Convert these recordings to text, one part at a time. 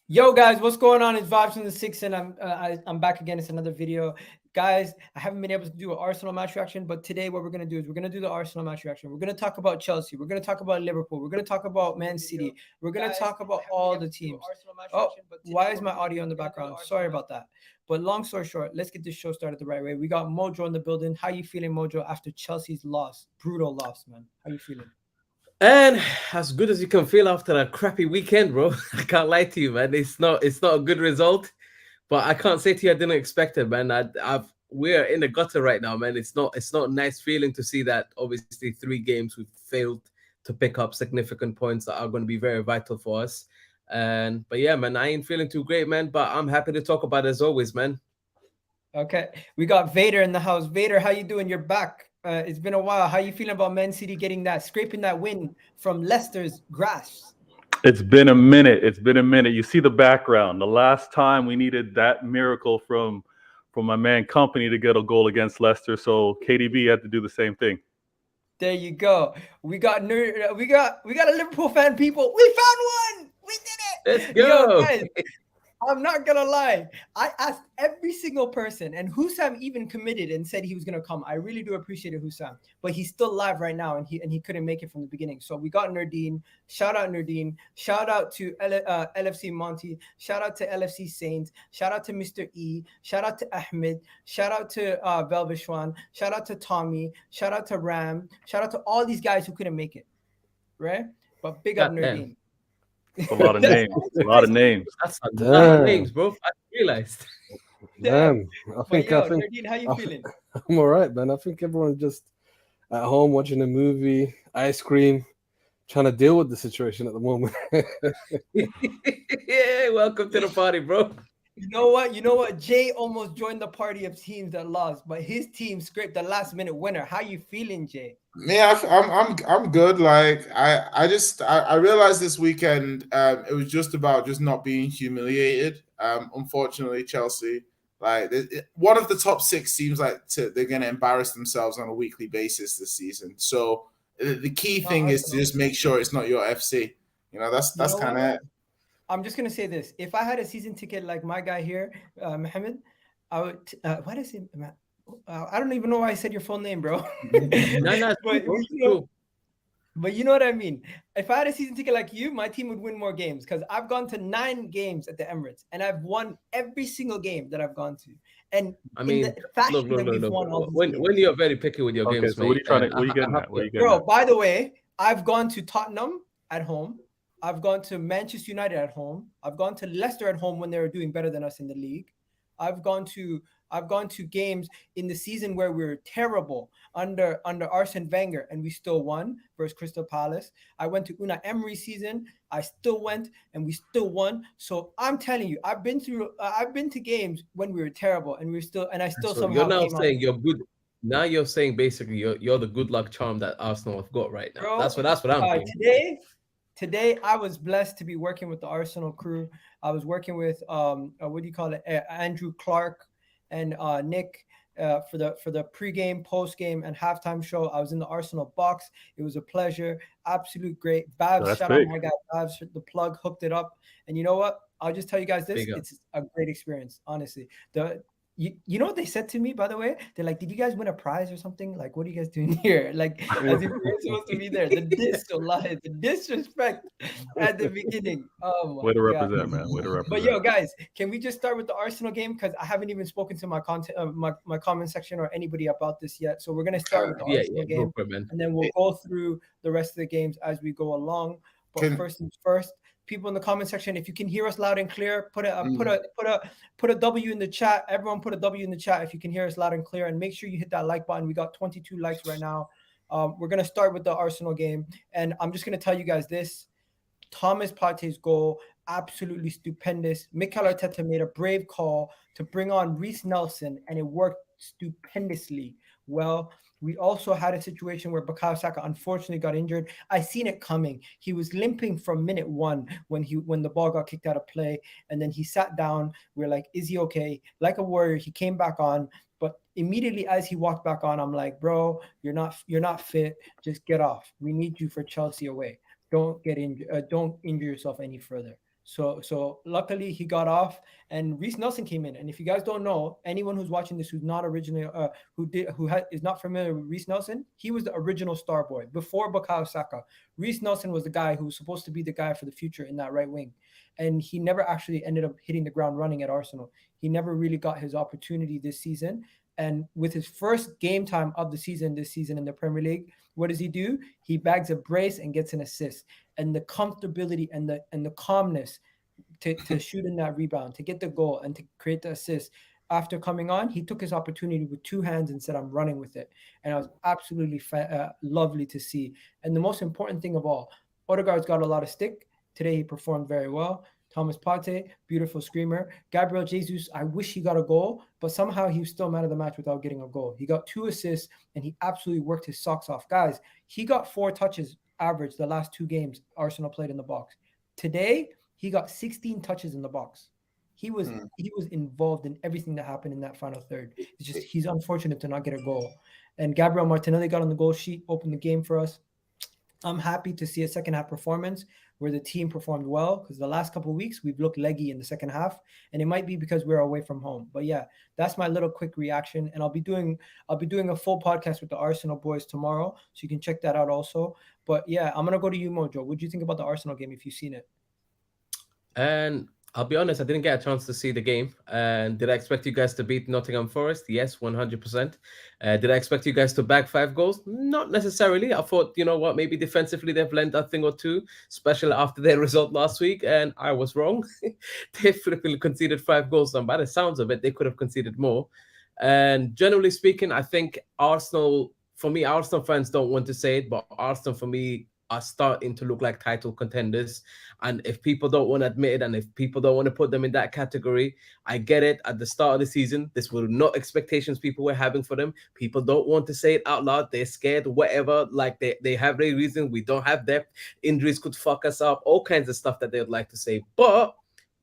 Yo, guys, what's going on? It's Vibes from the Six, and I'm back again. It's another video, guys. I haven't been able to do an Arsenal match reaction, but today what we're gonna do is we're gonna do the Arsenal match reaction. We're gonna talk about Chelsea. We're gonna talk about Liverpool. We're gonna talk about Man City. We're gonna talk about all the teams. Oh, why is my audio in the background? Sorry about that. But long story short, let's get this show started the right way. We got Mojo in the building. How you feeling, Mojo? After Chelsea's loss, brutal loss, man. How you feeling? And as good as you can feel after a crappy weekend, bro. I can't lie to you, man. It's not a good result, but I can't say to you I didn't expect it, man. We're in the gutter right now, man. It's not a nice feeling to see that. Obviously, 3 games we've failed to pick up significant points that are going to be very vital for us. But yeah, man, I ain't feeling too great, man. But I'm happy to talk about it as always, man. Okay, we got Vader in the house. Vader, how you doing? You're back. It's been a while. How you feeling about Man City scraping that win from Leicester's grass? It's been a minute. It's been a minute. You see the background. The last time we needed that miracle from my man Company to get a goal against Leicester, so KDB had to do the same thing. There you go. We got a Liverpool fan, people. We found one. We did Let's it. go. Yo, guys, I'm not gonna lie. I asked every single person, and Hussam even committed and said he was gonna come. I really do appreciate it, Hussam. But he's still live right now, and he couldn't make it from the beginning. So we got Nurdine. Shout out Nurdine. Shout out to LFC Monty. Shout out to LFC Saints. Shout out to Mr. E. Shout out to Ahmed. Shout out to Velvishwan. Shout out to Tommy. Shout out to Ram. Shout out to all these guys who couldn't make it. Right? But big up Nurdine. A lot of names. A lot of names. That's a lot of names, bro. I realized. Damn. I think Nurdine, how you feeling? I'm all right, man. I think everyone's just at home watching a movie, ice cream, trying to deal with the situation at the moment. Yeah, welcome to the party, bro. You know what? Jay almost joined the party of teams that lost, but his team scraped the last minute winner. How you feeling, Jay? Yeah, I'm good. Like I realized this weekend it was just about just not being humiliated. Unfortunately, Chelsea, like one of the top 6 seems like they're going to embarrass themselves on a weekly basis this season. So the key thing is to just make sure it's not your FC. That's kind of it. I'm just gonna say this: if I had a season ticket like my guy here, Mohammed, I would. Why does he? I don't even know why I said your full name, bro. No, but you know what I mean. If I had a season ticket like you, my team would win more games because I've gone to 9 games at the Emirates and I've won every single game that I've gone to. And I mean, look. When you're very picky with your games, so what are you trying to? What are you getting at? What are you getting bro, at? by the way, I've gone to Tottenham at home. I've gone to Manchester United at home. I've gone to Leicester at home when they were doing better than us in the league. I've gone to games in the season where we were terrible under Arsene Wenger and we still won versus Crystal Palace. I went to Unai Emery season. I still went and we still won. So I'm telling you, I've been to games when we were terrible and I still so somehow you're now came out. saying you're good. Now you're saying basically you're the good luck charm that Arsenal have got right now. Bro, That's what I'm thinking. Today, I was blessed to be working with the Arsenal crew. I was working with Andrew Clark and Nick for the pregame, postgame, and halftime show. I was in the Arsenal box. It was a pleasure, absolute great. Babs, shout out my guy Babs, the plug hooked it up. And you know what? I'll just tell you guys this: it's a great experience, honestly. You know what they said to me, by the way? They're like, "Did you guys win a prize or something? Like, what are you guys doing here? Like, as if you're supposed to be there." The disrespect at the beginning. Oh my Way to God. represent, man. Way to represent. But yo, guys, can we just start with the Arsenal game? Because I haven't even spoken to my my comment section or anybody about this yet. So we're gonna start with the Arsenal game, and then we'll go through the rest of the games as we go along. But first things first. People in the comment section, if you can hear us loud and clear, put a W in the chat. Everyone put a W in the chat if you can hear us loud and clear, and make sure you hit that like button. We got 22 likes right now. We're gonna start with the Arsenal game, and I'm just gonna tell you guys this: Thomas Partey's goal, absolutely stupendous. Mikel Arteta made a brave call to bring on Reece Nelson, and it worked stupendously well. We also had a situation where Bukayo Saka unfortunately got injured. I seen it coming. He was limping from minute 1 when the ball got kicked out of play, and then he sat down. We're like, is he okay? Like a warrior, he came back on. But immediately as he walked back on, I'm like, bro, you're not fit. Just get off. We need you for Chelsea away. Don't get injured. Don't injure yourself any further. So luckily he got off, and Reece Nelson came in. And if you guys don't know, anyone who's watching this who's not originally is not familiar with Reece Nelson, he was the original star boy before Bukayo Saka. Reece Nelson was the guy who was supposed to be the guy for the future in that right wing, and he never actually ended up hitting the ground running at Arsenal. He never really got his opportunity this season. And with his first game time of the season this season in the Premier League, what does he do? He bags a brace and gets an assist. And the comfortability and the calmness to shoot in that rebound, to get the goal and to create the assist. After coming on, he took his opportunity with two hands and said, I'm running with it. And it was absolutely lovely to see. And the most important thing of all, Odegaard's got a lot of stick. Today he performed very well. Thomas Partey, beautiful screamer. Gabriel Jesus, I wish he got a goal, but somehow he was still man of the match without getting a goal. He got 2 assists, and he absolutely worked his socks off. Guys, he got 4 touches average the last 2 games Arsenal played in the box. Today, he got 16 touches in the box. He was involved in everything that happened in that final third. It's just he's unfortunate to not get a goal. And Gabriel Martinelli got on the goal sheet, opened the game for us. I'm happy to see a second half performance where the team performed well, because the last couple of weeks we've looked leggy in the second half, and it might be because we're away from home. But yeah, that's my little quick reaction, and I'll be doing a full podcast with the Arsenal boys tomorrow, so you can check that out also. But yeah, I'm gonna go to you, Mojo. What do you think about the Arsenal game if you've seen it? And I'll be honest, I didn't get a chance to see the game. And did I expect you guys to beat Nottingham Forest? Yes, 100%. Did I expect you guys to bag 5 goals? Not necessarily. I thought, you know what, maybe defensively they've lent a thing or two, especially after their result last week. And I was wrong. They flippingly conceded 5 goals. And by the sounds of it, they could have conceded more. And generally speaking, I think Arsenal, for me, Arsenal fans don't want to say it, but Arsenal, for me, are starting to look like title contenders. And if people don't want to admit it, and if people don't want to put them in that category, I get it. At the start of the season, this were not expectations people were having for them. People don't want to say it out loud. They're scared, whatever. Like they have their reason. We don't have depth. Injuries could fuck us up. All kinds of stuff that they would like to say. But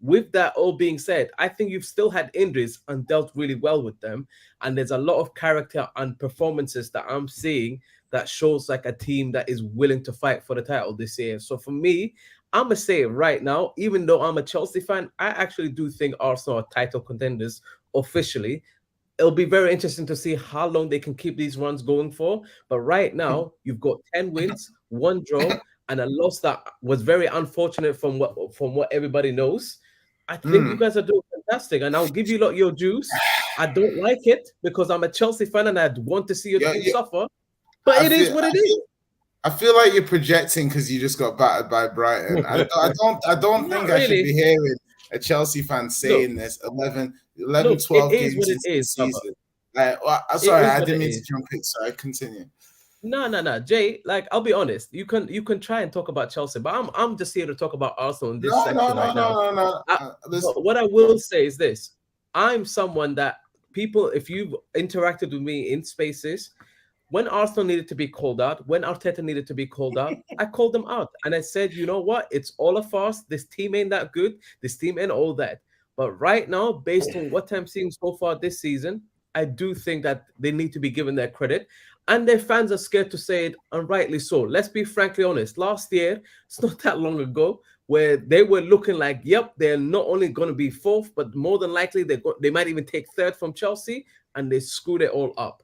with that all being said, I think you've still had injuries and dealt really well with them. And there's a lot of character and performances that I'm seeing that shows like a team that is willing to fight for the title this year. So for me, I'm going to say right now, even though I'm a Chelsea fan, I actually do think Arsenal are title contenders officially. It'll be very interesting to see how long they can keep these runs going for. But right now, you've got 10 wins, 1 draw, and a loss that was very unfortunate from what everybody knows. I think you guys are doing fantastic, and I'll give you lot your juice. I don't like it because I'm a Chelsea fan and I'd want to see your team suffer. But it is what it is. I feel like you're projecting because you just got battered by Brighton. I don't think I should be hearing a Chelsea fan saying this 11, 12 games into the season. Sorry, I didn't mean to jump in. Sorry, continue. No, Jay. Like, I'll be honest. You can try and talk about Chelsea, but I'm just here to talk about Arsenal in this section right now. No. What I will say is this: I'm someone that people, if you've interacted with me in spaces, when Arsenal needed to be called out, when Arteta needed to be called out, I called them out. And I said, you know what? It's all a farce. This team ain't that good. This team ain't all that. But right now, based on what I'm seeing so far this season, I do think that they need to be given their credit. And their fans are scared to say it, and rightly so. Let's be frankly honest. Last year, it's not that long ago, where they were looking like, yep, they're not only going to be 4th, but more than likely they might even take 3rd from Chelsea, and they screwed it all up.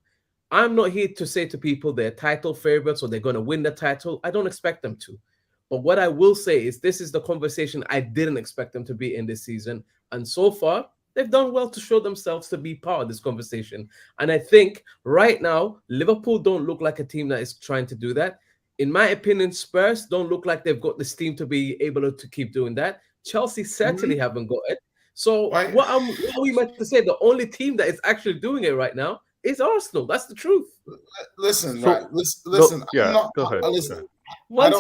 I'm not here to say to people they're title favorites or they're going to win the title. I don't expect them to. But what I will say is this is the conversation I didn't expect them to be in this season. And so far, they've done well to show themselves to be part of this conversation. And I think right now, Liverpool don't look like a team that is trying to do that. In my opinion, Spurs don't look like they've got this team to be able to keep doing that. Chelsea certainly haven't got it. So what are we meant to say? The only team that is actually doing it right now is Arsenal. That's the truth. Listen. Go ahead. Listen. One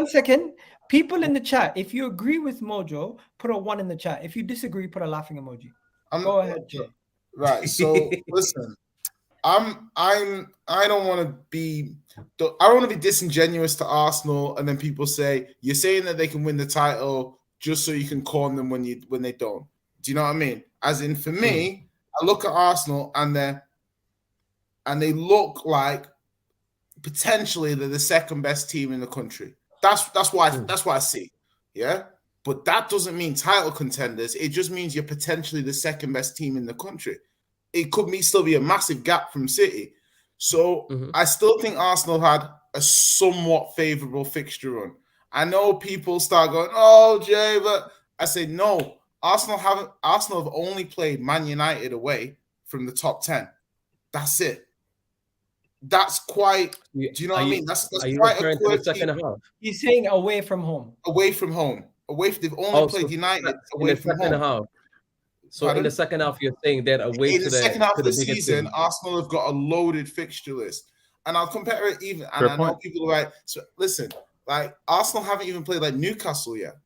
second. People in the chat, if you agree with Mojo, put a 1 in the chat. If you disagree, put a laughing emoji. Go ahead, Jay. Right. So listen, I don't want to be disingenuous to Arsenal, and then people say you're saying that they can win the title just so you can corner them when they don't. Do you know what I mean? As in, for me, I look at Arsenal and they look like potentially they're the 2nd best team in the country. That's why I see. Yeah. but that doesn't mean title contenders. It just means you're potentially the second best team in the country. It could still be a massive gap from City. So I still think Arsenal had a somewhat favourable fixture run. I know people start going, "Oh, Jay," but I say no. Arsenal have only played Man United away from the top 10. That's it. That's quite. Do you know what I mean? That's quite a quirky. The second half. He's saying away from home. Away from home. They've only played United away from home. Half. So in the second half, you're saying that away in the second half of the season, Arsenal have got a loaded fixture list, and I'll compare it even. And I know people are like, so listen, like Arsenal haven't even played like Newcastle yet.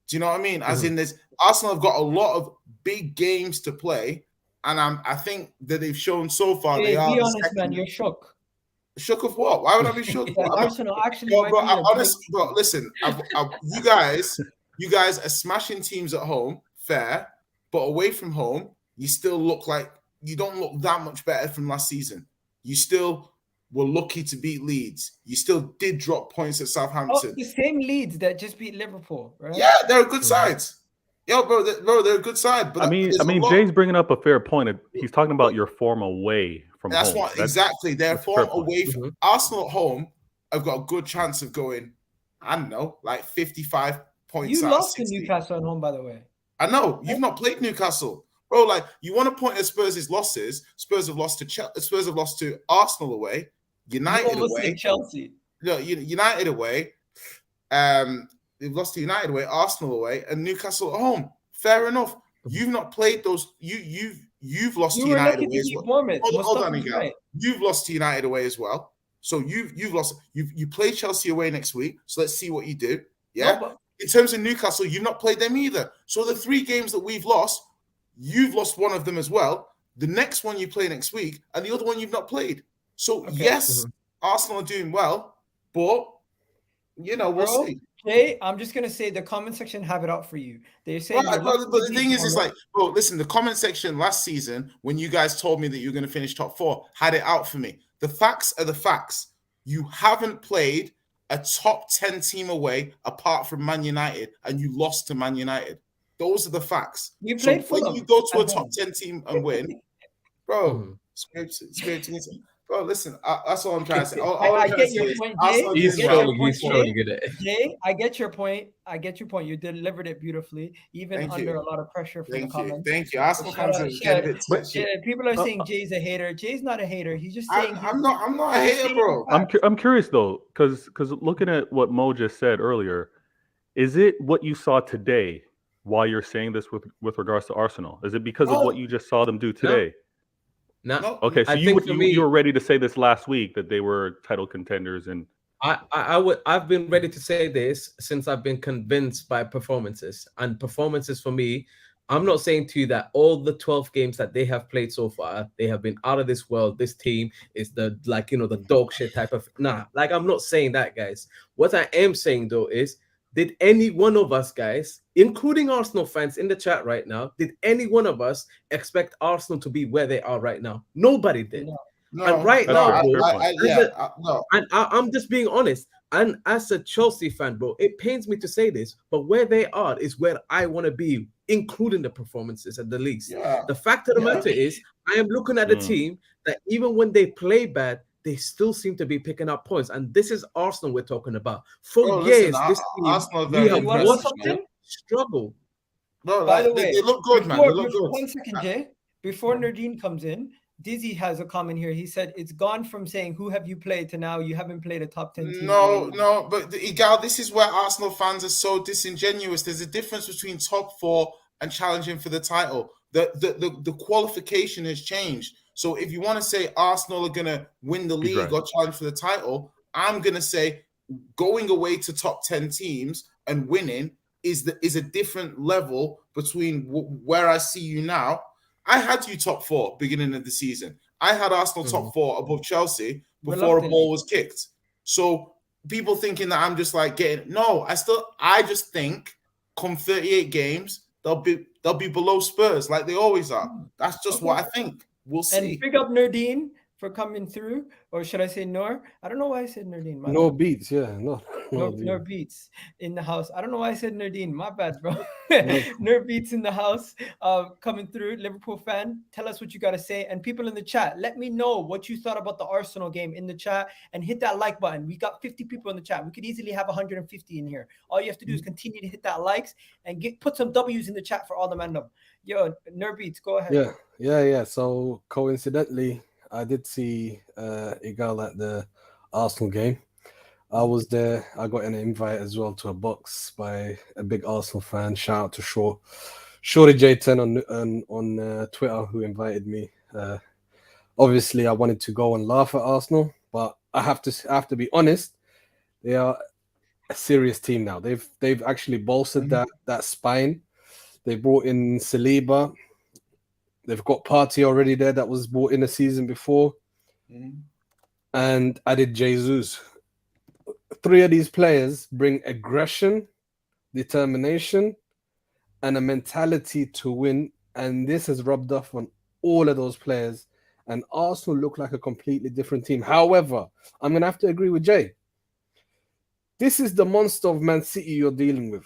Do you know what I mean? As in, this Arsenal have got a lot of big games to play, and I think that they've shown so far they are. Be honest, man, you're shook. Shook of what? Why would I be shook? Arsenal actually. Bro, listen, you guys are smashing teams at home, fair. But away from home, you still look like you don't look that much better from last season. You still were lucky to beat Leeds. You still did drop points at Southampton. Oh, the same Leeds that just beat Liverpool, right? Yeah, they're a good side. Yo, bro, they're a good side. But I mean, Jay's bringing up a fair point. He's talking about your form away from home. That's exactly. Their form away from Arsenal at home have got a good chance of going, I don't know, like 55 points. You lost to Newcastle at home, by the way. I know you've not played Newcastle, bro. Like you want to point at Spurs' losses. Spurs have lost to Arsenal away, United away, Chelsea. No, United away. They've lost to United away, Arsenal away, and Newcastle at home. Fair enough. You've not played those. You've lost to United away as well. Hold on, Egal. You've lost to United away as well. So you've lost. You play Chelsea away next week. So let's see what you do. Yeah. No, in terms of Newcastle, you've not played them either. So the 3 games that we've lost, you've lost one of them as well. The next one you play next week, and the other one you've not played. So yes, Arsenal are doing well, but we'll see. Jay, I'm just gonna say the comment section have it out for you. They're saying, but the thing is, like, bro, listen, the comment section last season when you guys told me that you were going to finish top 4 had it out for me. The facts are the facts. You haven't played a top 10 team away apart from Man United, and you lost to Man United. Those are the facts. You played Fulham. When you go to a top 10 team and win, bro, bro, listen, that's all I'm trying to say. I get your point, Jay. He's trying to get it. Jay, I get your point. You delivered it beautifully, even under a lot of pressure from the comments. Thank you. Arsenal fans people are saying Jay's a hater. Jay's not a hater. He's just saying I'm not a hater, bro. I'm curious though, because looking at what Mo just said earlier, is it what you saw today while you're saying this with regards to Arsenal? Is it because of what you just saw them do today? No. Okay, so you were ready to say this last week that they were title contenders, and I've been ready to say this since I've been convinced by performances. And performances for me, I'm not saying to you that all the 12 games that they have played so far, they have been out of this world. This team is the dog shit type of I'm not saying that, guys. What I am saying though is, did any one of us, guys, including Arsenal fans in the chat right now, did any one of us expect Arsenal to be where they are right now? Nobody did. No, and right now, bro, I'm just being honest. And as a Chelsea fan, bro, it pains me to say this, but where they are is where I want to be, including the performances at the least. Yeah. The fact of the matter is, I am looking at a team that even when they play bad, they still seem to be picking up points. And this is Arsenal we're talking about. For years, this team, we have watched them struggle. Bro, by the way, they look good, man. They look good. 1 second, Jay. Before Nardine comes in, Dizzy has a comment here. He said it's gone from saying who have you played to now you haven't played a top 10 team. No, but Egal, this is where Arsenal fans are so disingenuous. There's a difference between top 4 and challenging for the title. The qualification has changed. So if you want to say Arsenal are gonna win the league or challenge for the title, I'm gonna say going away to top 10 teams and winning is a different level between where I see you now. I had you top 4 beginning of the season. I had Arsenal top 4 above Chelsea before a ball was kicked. So people thinking that I'm just like I just think come 38 games they'll be below Spurs like they always are. That's just what I think. We'll see. And big up Nardine for coming through, or should I say Noor? I don't know why I said Nordine. No beats, yeah, Noor Beats in the house. I don't know why I said Nordine. My bad, bro. No. Noor Beats in the house, coming through. Liverpool fan, tell us what you got to say. And people in the chat, let me know what you thought about the Arsenal game in the chat, and hit that like button. We got 50 people in the chat. We could easily have 150 in here. All you have to do is continue to hit that likes and put some W's in the chat for all the men. Yo, Noor Beats, go ahead. Yeah. So coincidentally, I did see Egal at the Arsenal game. I was there. I got an invite as well to a box by a big Arsenal fan. Shout out to Shorty J10 on Twitter, who invited me. Obviously, I wanted to go and laugh at Arsenal, but I have to be honest. They are a serious team now. They've actually bolstered that spine. They brought in Saliba. They've got Partey already there that was brought in a season before, and added Jesus. 3 of these players bring aggression, determination, and a mentality to win, and this has rubbed off on all of those players, and Arsenal look like a completely different team. However, I'm going to have to agree with Jay. This is the monster of Man City you're dealing with.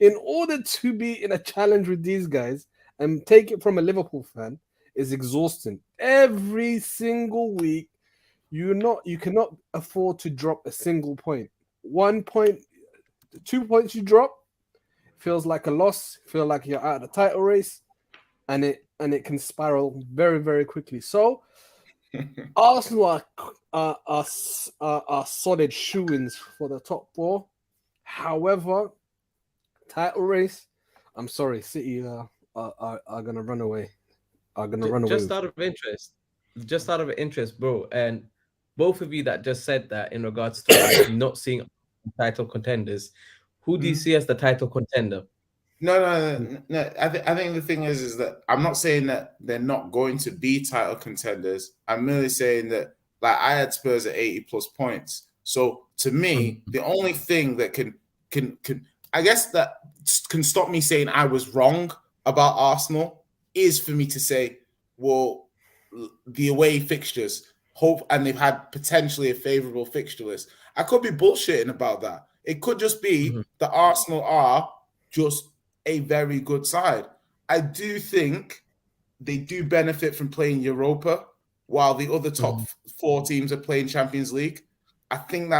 In order to be in a challenge with these guys, and take it from a Liverpool fan, is exhausting. Every single week, you cannot afford to drop a single point. 1 point, 2 points you drop, feels like a loss, feel like you're out of the title race, and it can spiral very, very quickly. So Arsenal are solid shoo-ins for the top 4. However, title race, I'm sorry, City are gonna run away. Just out of interest, bro. And both of you that just said that in regards to not seeing title contenders, who do you see as the title contender? No. I think the thing is that I'm not saying that they're not going to be title contenders. I'm merely saying that, like, I had Spurs at 80+ points. So to me, the only thing that can I guess that can stop me saying I was wrong about Arsenal is for me to say, well, the away fixtures, and they've had potentially a favourable fixture list. I could be bullshitting about that. It could just be that Arsenal are just a very good side. I do think they do benefit from playing Europa while the other top 4 teams are playing Champions League. I think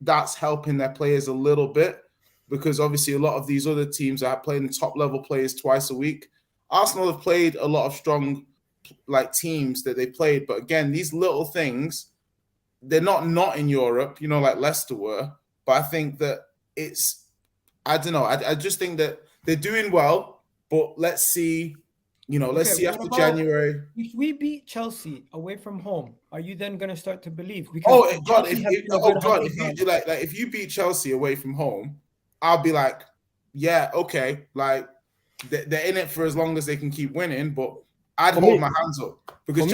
that's helping their players a little bit, because obviously a lot of these other teams are playing top-level players twice a week. Arsenal have played a lot of strong teams that they played, but again, these little things, they're not in Europe, like Leicester were. But I think that I don't know. I just think that they're doing well, but let's see. Let's see after January. If we beat Chelsea away from home, are you then going to start to believe? Because if you beat Chelsea away from home, I'll be like, yeah, okay, like they're in it for as long as they can keep winning. But I'd hold my hands up, because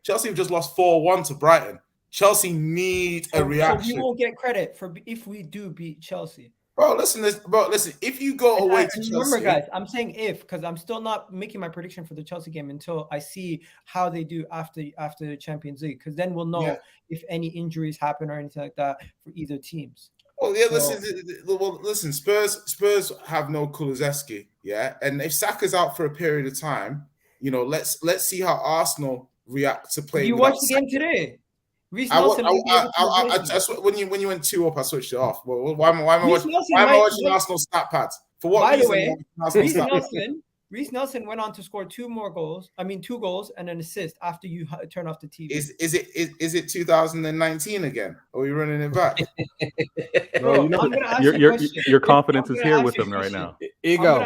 Chelsea have just lost 4-1 to Brighton. Chelsea need a reaction. So we won't get credit for if we do beat Chelsea. Bro, listen. If you go away to Chelsea, remember, guys, I'm saying if, because I'm still not making my prediction for the Chelsea game until I see how they do after the Champions League, because then we'll know if any injuries happen or anything like that for either teams. Well, yeah. Listen. Spurs have no Kulusevski, and if Saka's out for a period of time, let's see how Arsenal react to playing. You watched the game today. When you went 2 up, I switched it off. Well, why am I watching Arsenal stat pads? For what reason? By the way, Reece Nelson went on to score 2 goals and an assist after you turn off the TV. Is it 2019 again? Or are you running it back? Bro, your confidence is here with them right now. Egal.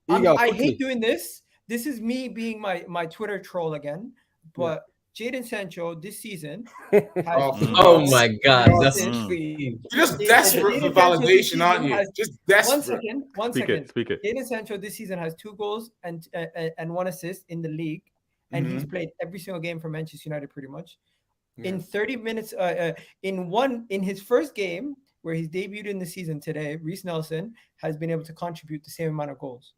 I hate doing this. This is me being my Twitter troll again, but Jadon Sancho this season. Oh my God, that's you're just desperate for validation, aren't you? Just desperate. One second. Speak it. Jadon Sancho this season has 2 goals and 1 assist in the league, and he's played every single game for Manchester United pretty much. In 30 minutes, in his first game where he's debuted in the season today, Reece Nelson has been able to contribute the same amount of goals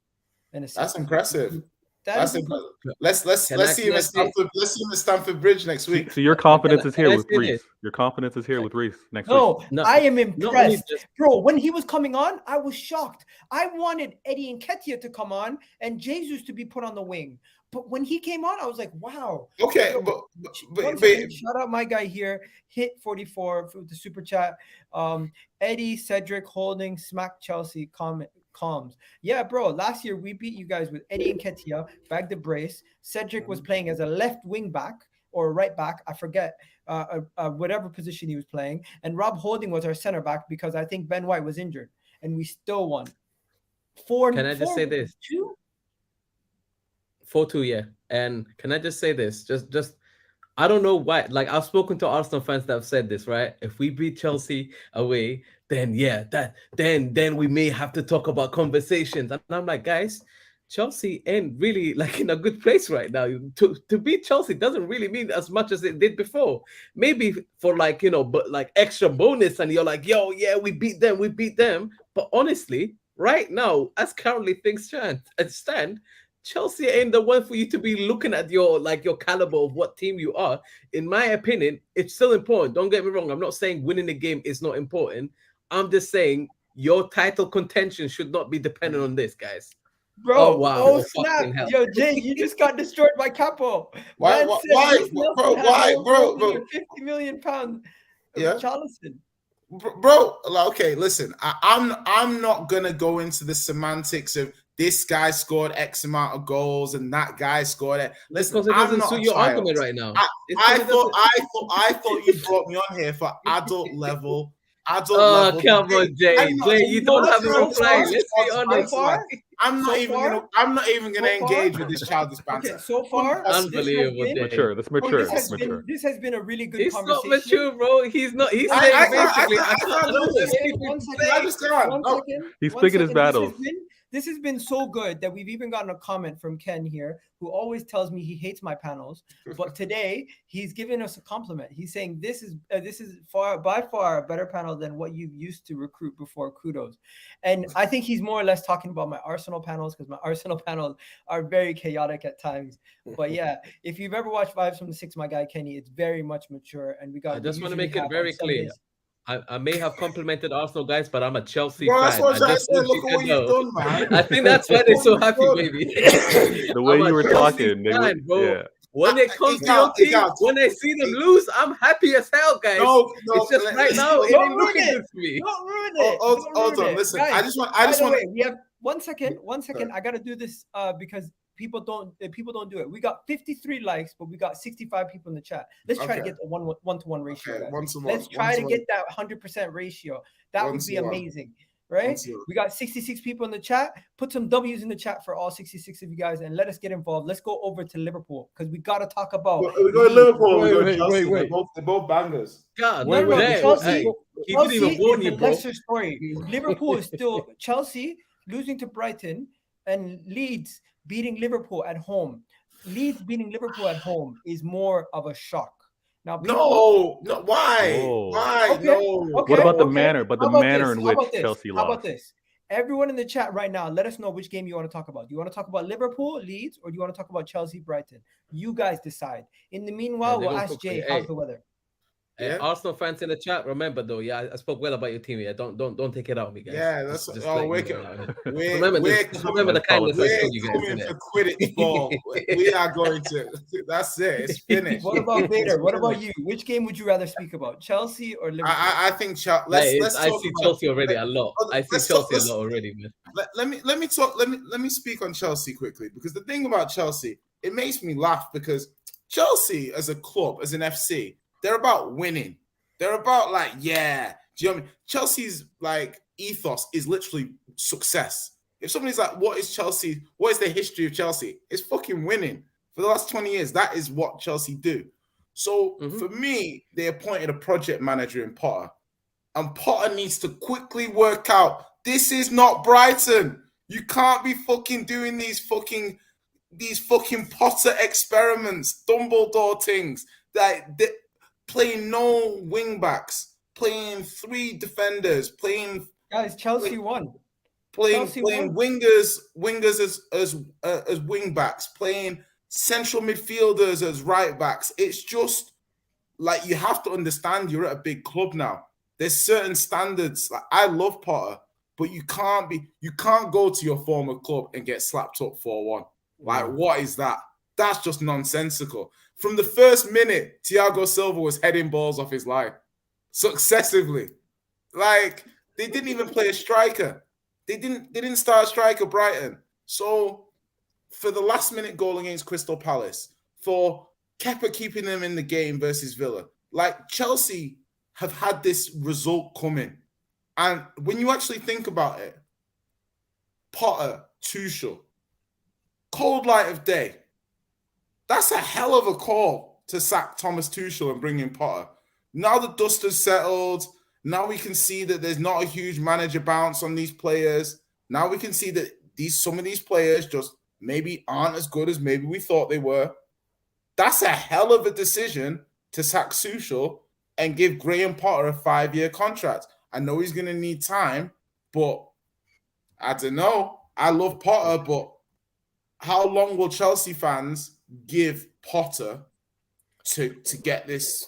and assists. That's impressive. Let's see him at Stamford. Let's see him at Stamford Bridge next week. So your confidence is here with Reece. Your confidence is here with Reece next week. No, I am impressed, bro. When he was coming on, I was shocked. I wanted Eddie Nketiah to come on and Jesus to be put on the wing. But when he came on, I was like, wow. Okay, but shout out my guy here, Hit 44 for the super chat. Eddie, Cedric, Holding, Smack Chelsea, Calms. Yeah, bro. Last year we beat you guys with Eddie Nketiah, back the brace. Cedric was playing as a left wing back or right back, I forget, whatever position he was playing. And Rob Holding was our center back because I think Ben White was injured, and we still won. Can I just say this? 4-2, yeah. And can I just say this? Just I don't know why. Like, I've spoken to Arsenal fans that have said this, right? If we beat Chelsea away, then yeah, then we may have to talk about conversations. And I'm like, guys, Chelsea ain't really like in a good place right now. To beat Chelsea doesn't really mean as much as it did before. Maybe for like, but like extra bonus, and you're like, yo, yeah, we beat them. But honestly, right now, as currently things stand, Chelsea ain't the one for you to be looking at your caliber of what team you are. In my opinion, it's still important. Don't get me wrong. I'm not saying winning the game is not important. I'm just saying your title contention should not be dependent on this, guys. Bro, oh wow! Oh snap! Yo, Jay, you just got destroyed by Capo. Why, bro? 50 million pounds. Yeah, Charleston. Bro, okay, listen. I'm not gonna go into the semantics of this guy scored X amount of goals and that guy scored it. Listen, because it doesn't suit your argument right now. I thought you brought me on here for adult level. Come on, Jay. You don't have a reply. Let's be honest. I'm not even gonna engage with this childish banter. Okay, so far, unbelievable. That's mature. This has been a really good conversation. It's not mature, bro. He's not. He's saying basically, I can't do this. He's picking his battles. This has been so good that we've even gotten a comment from Ken here, who always tells me he hates my panels. But today he's giving us a compliment. He's saying this is by far a better panel than what you used to recruit before. Kudos. And I think he's more or less talking about my Arsenal panels, because my Arsenal panels are very chaotic at times. But yeah, if you've ever watched Vibes from the Six, my guy Kenny, it's very much mature. And I just want to make it very clear. I may have complimented Arsenal guys, but I'm a Chelsea fan. That's what I said. Look what you've done, man. I think that's why they're so happy, baby. The way you were talking, fan, bro. Yeah. When it comes to your team, when I see them lose, I'm happy as hell, guys. No, it's just right now, it ain't looking good for me. Don't ruin it. Hold on, listen. Guys, I just want. We have 1 second. 1 second. I gotta do this because people don't do it. We got 53 likes, but we got 65 people in the chat. Let's try to get a 1-to-1 ratio. Okay, let's try to get that 100% ratio. That would be amazing, right? We got 66 people in the chat. Put some W's in the chat for all 66 of you guys, and let us get involved. Let's go over to Liverpool, because we got to talk about. We go to Liverpool. Wait. They're both bangers. God, Chelsea he didn't even warn you, bro. Leicester story. Liverpool is still Chelsea losing to Brighton, and Leeds beating Liverpool at home. Leeds beating Liverpool at home is more of a shock. Now, no, why? Oh. Why? Okay, no. okay, what about the manner? But the manner in which Chelsea lost. How about this? Everyone in the chat right now, let us know which game you want to talk about. Do you want to talk about Liverpool, Leeds, or do you want to talk about Chelsea, Brighton? You guys decide. In the meanwhile, we'll ask Jay, how's the weather? Yeah. Arsenal fans in the chat, remember though, I spoke well about your team. Yeah, don't take it out on me, guys. Yeah, that's just remember the kindness I showed you guys. For Quidditch ball. We are going to. That's it. It's finished. What about Vader? What about you? Which game would you rather speak about, Chelsea or Liverpool? I think Chelsea. I see Chelsea already a lot. I see Chelsea a lot already, man. Let me speak on Chelsea quickly, because the thing about Chelsea, it makes me laugh, because Chelsea as a club, as an FC, they're about winning. They're about do you know what I mean? Chelsea's ethos is literally success. If somebody's like, what is Chelsea? What is the history of Chelsea? It's fucking winning. For the last 20 years, that is what Chelsea do. So for me, they appointed a project manager in Potter. And Potter needs to quickly work out, this is not Brighton. You can't be fucking doing these fucking Potter experiments, Dumbledore things, playing no wing backs, playing 3 defenders, guys, Chelsea won. playing wingers as wing backs, playing central midfielders as right backs. It's just like you have to understand you're at a big club now. There's certain standards. Like I love Potter, but you can't go to your former club and get slapped up 4-1. Like, what is that? That's just nonsensical. From the first minute, Thiago Silva was heading balls off his line successively. Like, they didn't even play a striker. They didn't start a striker, Brighton. So for the last minute goal against Crystal Palace, for Kepa keeping them in the game versus Villa, like Chelsea have had this result coming. And when you actually think about it, Potter, Tuchel, cold light of day, that's a hell of a call to sack Thomas Tuchel and bring in Potter. Now the dust has settled. Now we can see that there's not a huge manager bounce on these players. Now we can see that some of these players just maybe aren't as good as maybe we thought they were. That's a hell of a decision to sack Tuchel and give Graham Potter a 5-year contract. I know he's going to need time, but I don't know. I love Potter, but how long will Chelsea fans give Potter to get this,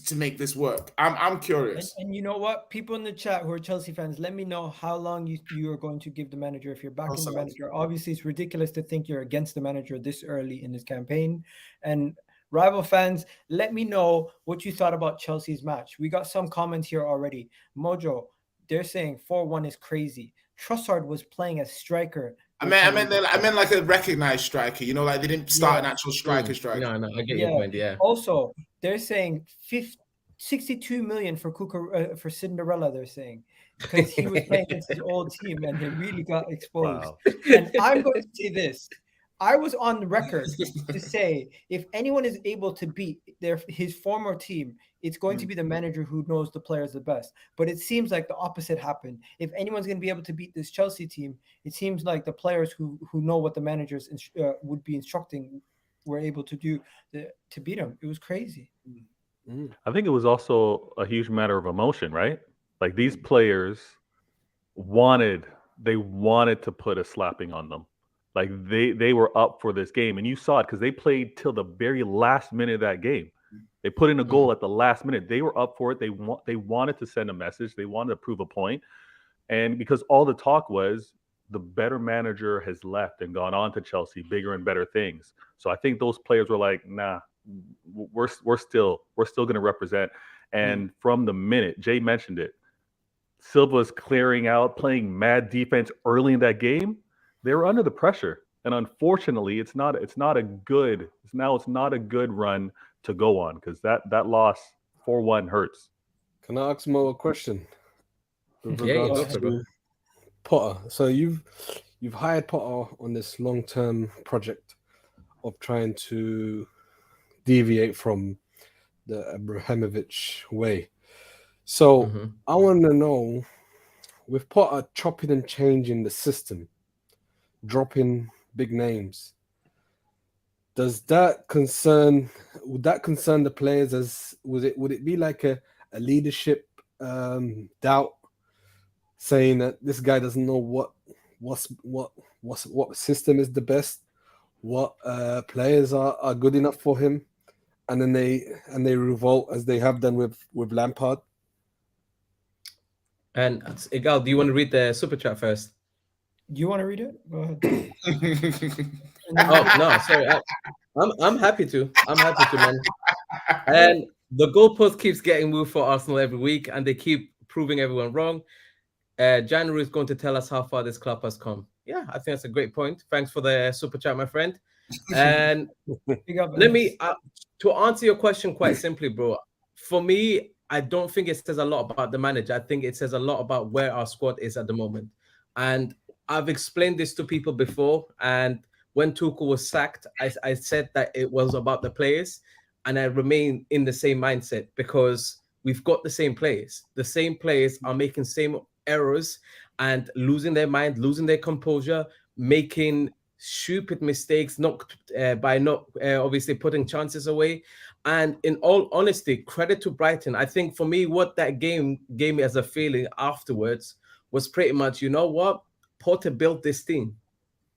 to make this work? I'm curious. And you know what? People in the chat who are Chelsea fans, let me know how long you are going to give the manager if you're backing the manager. Obviously, it's ridiculous to think you're against the manager this early in this campaign. And rival fans, let me know what you thought about Chelsea's match. We got some comments here already. Mojo, they're saying 4-1 is crazy. Trossard was playing as striker. I meant like a recognized striker. You know, like they didn't start an actual striker. No, I get your point. Yeah. Also, they're saying 62 million for for Cinderella. They're saying because he was playing against his old team and he really got exposed. Wow. And I'm going to say this. I was on the record to say if anyone is able to beat his former team, it's going to be the manager who knows the players the best. But it seems like the opposite happened. If anyone's going to be able to beat this Chelsea team, it seems like the players who know what the managers would be instructing were able to do to beat him. It was crazy. I think it was also a huge matter of emotion, right? Like these players wanted to put a slapping on them. Like they were up for this game, and you saw it because they played till the very last minute of that game. They put in a goal at the last minute. They were up for it. They wanted to send a message. They wanted to prove a point. And because all the talk was the better manager has left and gone on to Chelsea, bigger and better things. So I think those players were like, nah, we're still going to represent. And from the minute, Jay mentioned it, Silva's clearing out, playing mad defense early in that game. They were under the pressure, and unfortunately, it's not a good run to go on because that loss 4-1 hurts. Can I ask Mo a question? Yeah, Potter. So you've hired Potter on this long-term project of trying to deviate from the Abramovich way. So I want to know, with Potter chopping and changing the system, dropping big names, would that concern the players? Would it be like a leadership doubt, saying that this guy doesn't know what system is the best, what players are good enough for him, and then they revolt as they have done with Lampard? And Egal, do you want to read the super chat first? Do you want to read it? Go ahead. Oh no, sorry. I'm happy to. Man. And the goalpost keeps getting moved for Arsenal every week, and they keep proving everyone wrong. January is going to tell us how far this club has come. Yeah, I think that's a great point. Thanks for the super chat, my friend. And let me to answer your question quite simply, bro. For me, I don't think it says a lot about the manager. I think it says a lot about where our squad is at the moment. And I've explained this to people before, and when Tuchel was sacked, I said that it was about the players, and I remain in the same mindset because we've got the same players. The same players are making same errors and losing their mind, losing their composure, making stupid mistakes, by not obviously putting chances away. And in all honesty, credit to Brighton. I think for me, what that game gave me as a feeling afterwards was pretty much, you know what? Potter built this team.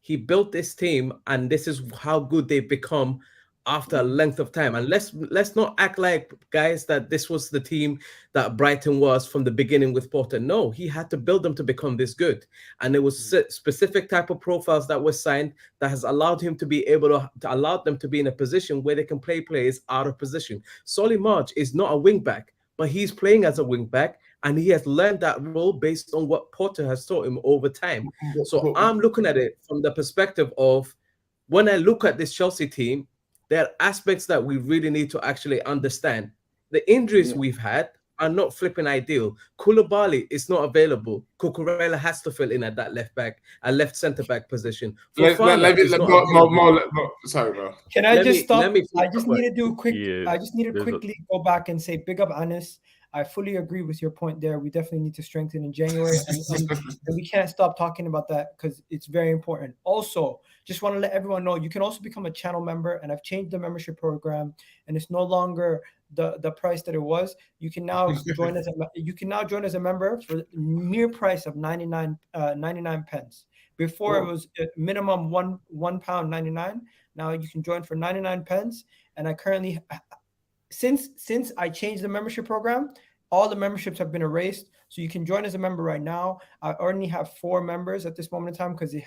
He built this team, and this is how good they've become after a length of time. And let's not act like, guys, that this was the team that Brighton was from the beginning with Potter. No, he had to build them to become this good. And there was specific type of profiles that were signed that has allowed him to be able to allow them to be in a position where they can play players out of position. Solly March is not a wing back, but he's playing as a wing back, and he has learned that role based on what Potter has taught him over time. So I'm looking at it from the perspective of, when I look at this Chelsea team, there are aspects that we really need to actually understand. The injuries we've had are not flipping ideal. Koulibaly is not available. Cucurella has to fill in at that left centre back position. Sorry, bro. Can I just stop? I just need to do a quick. I just need to quickly go back and say, big up Anis. I fully agree with your point there. We definitely need to strengthen in January, and we can't stop talking about that because it's very important. Also, just want to let everyone know, you can also become a channel member, and I've changed the membership program, and it's no longer the price that it was. You can now join as a member for the mere price of 99 pence. Before it was minimum £1.99. Now you can join for 99 pence, and I currently. Since I changed the membership program, all the memberships have been erased. So you can join as a member right now. I only have 4 members at this moment in time because it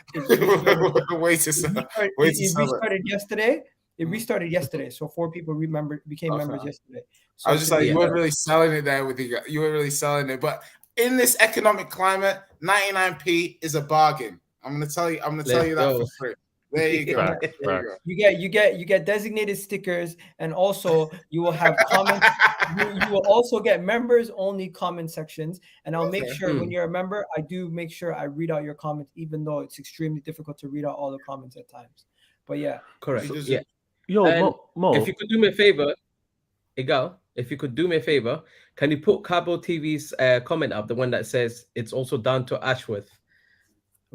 restarted yesterday. It restarted yesterday. So 4 people became members yesterday. So I was just like, you weren't really selling it there with you. You weren't really selling it. But in this economic climate, 99p is a bargain. I'm gonna tell you that for free. There you go. You get designated stickers, and also you will have comments. you will also get members only comment sections, and I'll make sure when you're a member, I do make sure I read out your comments, even though it's extremely difficult to read out all the comments at times. But yeah, correct. So, yeah. Yo, Mo, if you could do me a favor, Egal, if you could do me a favor, can you put Cabo TV's comment up, the one that says it's also down to Ashworth?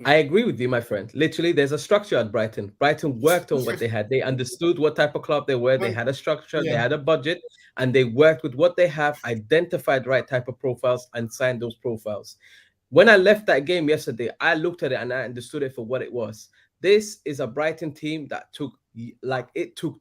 I agree with you, my friend. Literally, there's a structure at Brighton. Brighton worked on what they had. They understood what type of club they were. They had a structure. They had a budget, and they worked with what they have, identified the right type of profiles, and signed those profiles. When I left that game yesterday, I looked at it and I understood it for what it was. This is a Brighton team that took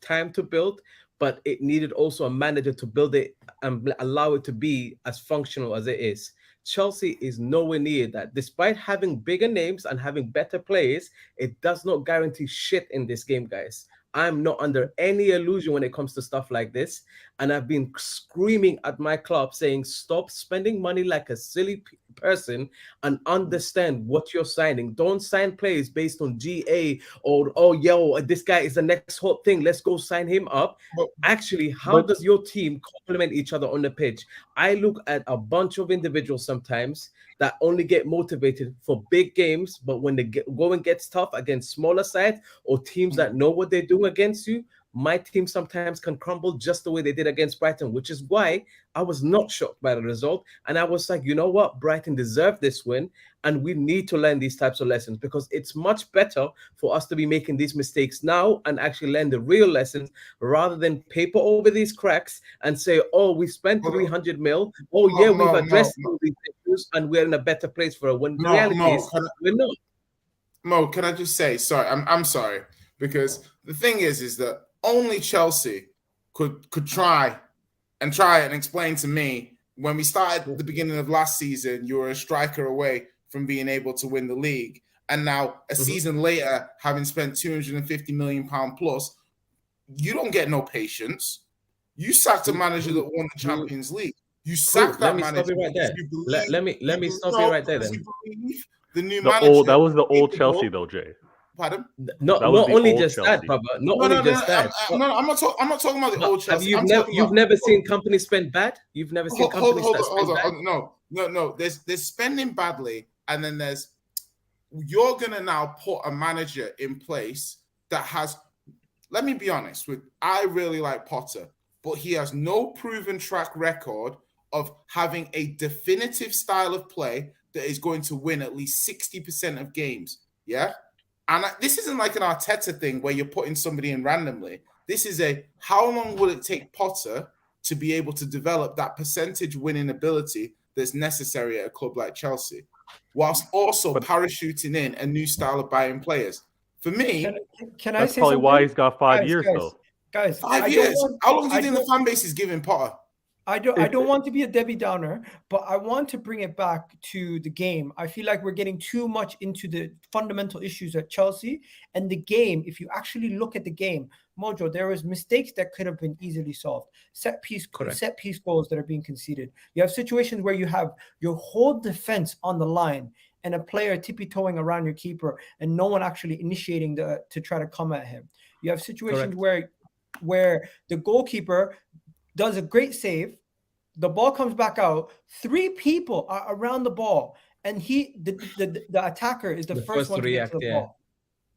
time to build, but it needed also a manager to build it and allow it to be as functional as it is. Chelsea is nowhere near that. Despite having bigger names and having better players, it does not guarantee shit in this game, guys. I'm not under any illusion when it comes to stuff like this. And I've been screaming at my club saying, stop spending money like a silly person and understand what you're signing. Don't sign players based on GA or, oh, yo, this guy is the next hot thing. Let's go sign him up. Actually, how does your team complement each other on the pitch? I look at a bunch of individuals sometimes that only get motivated for big games, but when the going gets tough against smaller sides or teams that know what they're doing against you, my team sometimes can crumble just the way they did against Brighton, which is why I was not shocked by the result. And I was like, you know what? Brighton deserved this win, and we need to learn these types of lessons because it's much better for us to be making these mistakes now and actually learn the real lessons rather than paper over these cracks and say, oh, we spent 300 mil. Oh, yeah, we've addressed all these issues and we're in a better place for it. When the reality is, we're not. Mo, can I just say, sorry, I'm sorry, because the thing is that only Chelsea could try and explain to me when we started at the beginning of last season, you were a striker away from being able to win the league. And now a season later, having spent £250 million plus, you don't get no patience. You sacked a manager that won the Champions League. You sacked that manager. Let me stop you right there then. The new manager. That was the old Chelsea though, Jay. Pardon? Not only just that, brother. Not only just that. I'm not talking about the old Chelsea. You've never seen companies spend bad? You've never seen companies that spend bad? No. There's spending badly, and then you're gonna now put a manager in place that has. Let me be honest I really like Potter, but he has no proven track record of having a definitive style of play that is going to win at least 60% of games. Yeah. And this isn't like an Arteta thing where you're putting somebody in randomly. This is how long will it take Potter to be able to develop that percentage winning ability that's necessary at a club like Chelsea? whilst also parachuting in a new style of buying players. For me, can I that's say probably something? why he's got 5 years though. Guys, 5 years. How long do you think the fan base is giving Potter? I don't want to be a Debbie Downer, but I want to bring it back to the game. I feel like we're getting too much into the fundamental issues at Chelsea and the game. If you actually look at the game, Mojo, there was mistakes that could have been easily solved. Set piece goals that are being conceded. You have situations where you have your whole defense on the line and a player tippy-toeing around your keeper and no one actually initiating to try to come at him. You have situations where the goalkeeper does a great save, the ball comes back out, 3 people are around the ball, and the attacker is the first one to react to the ball.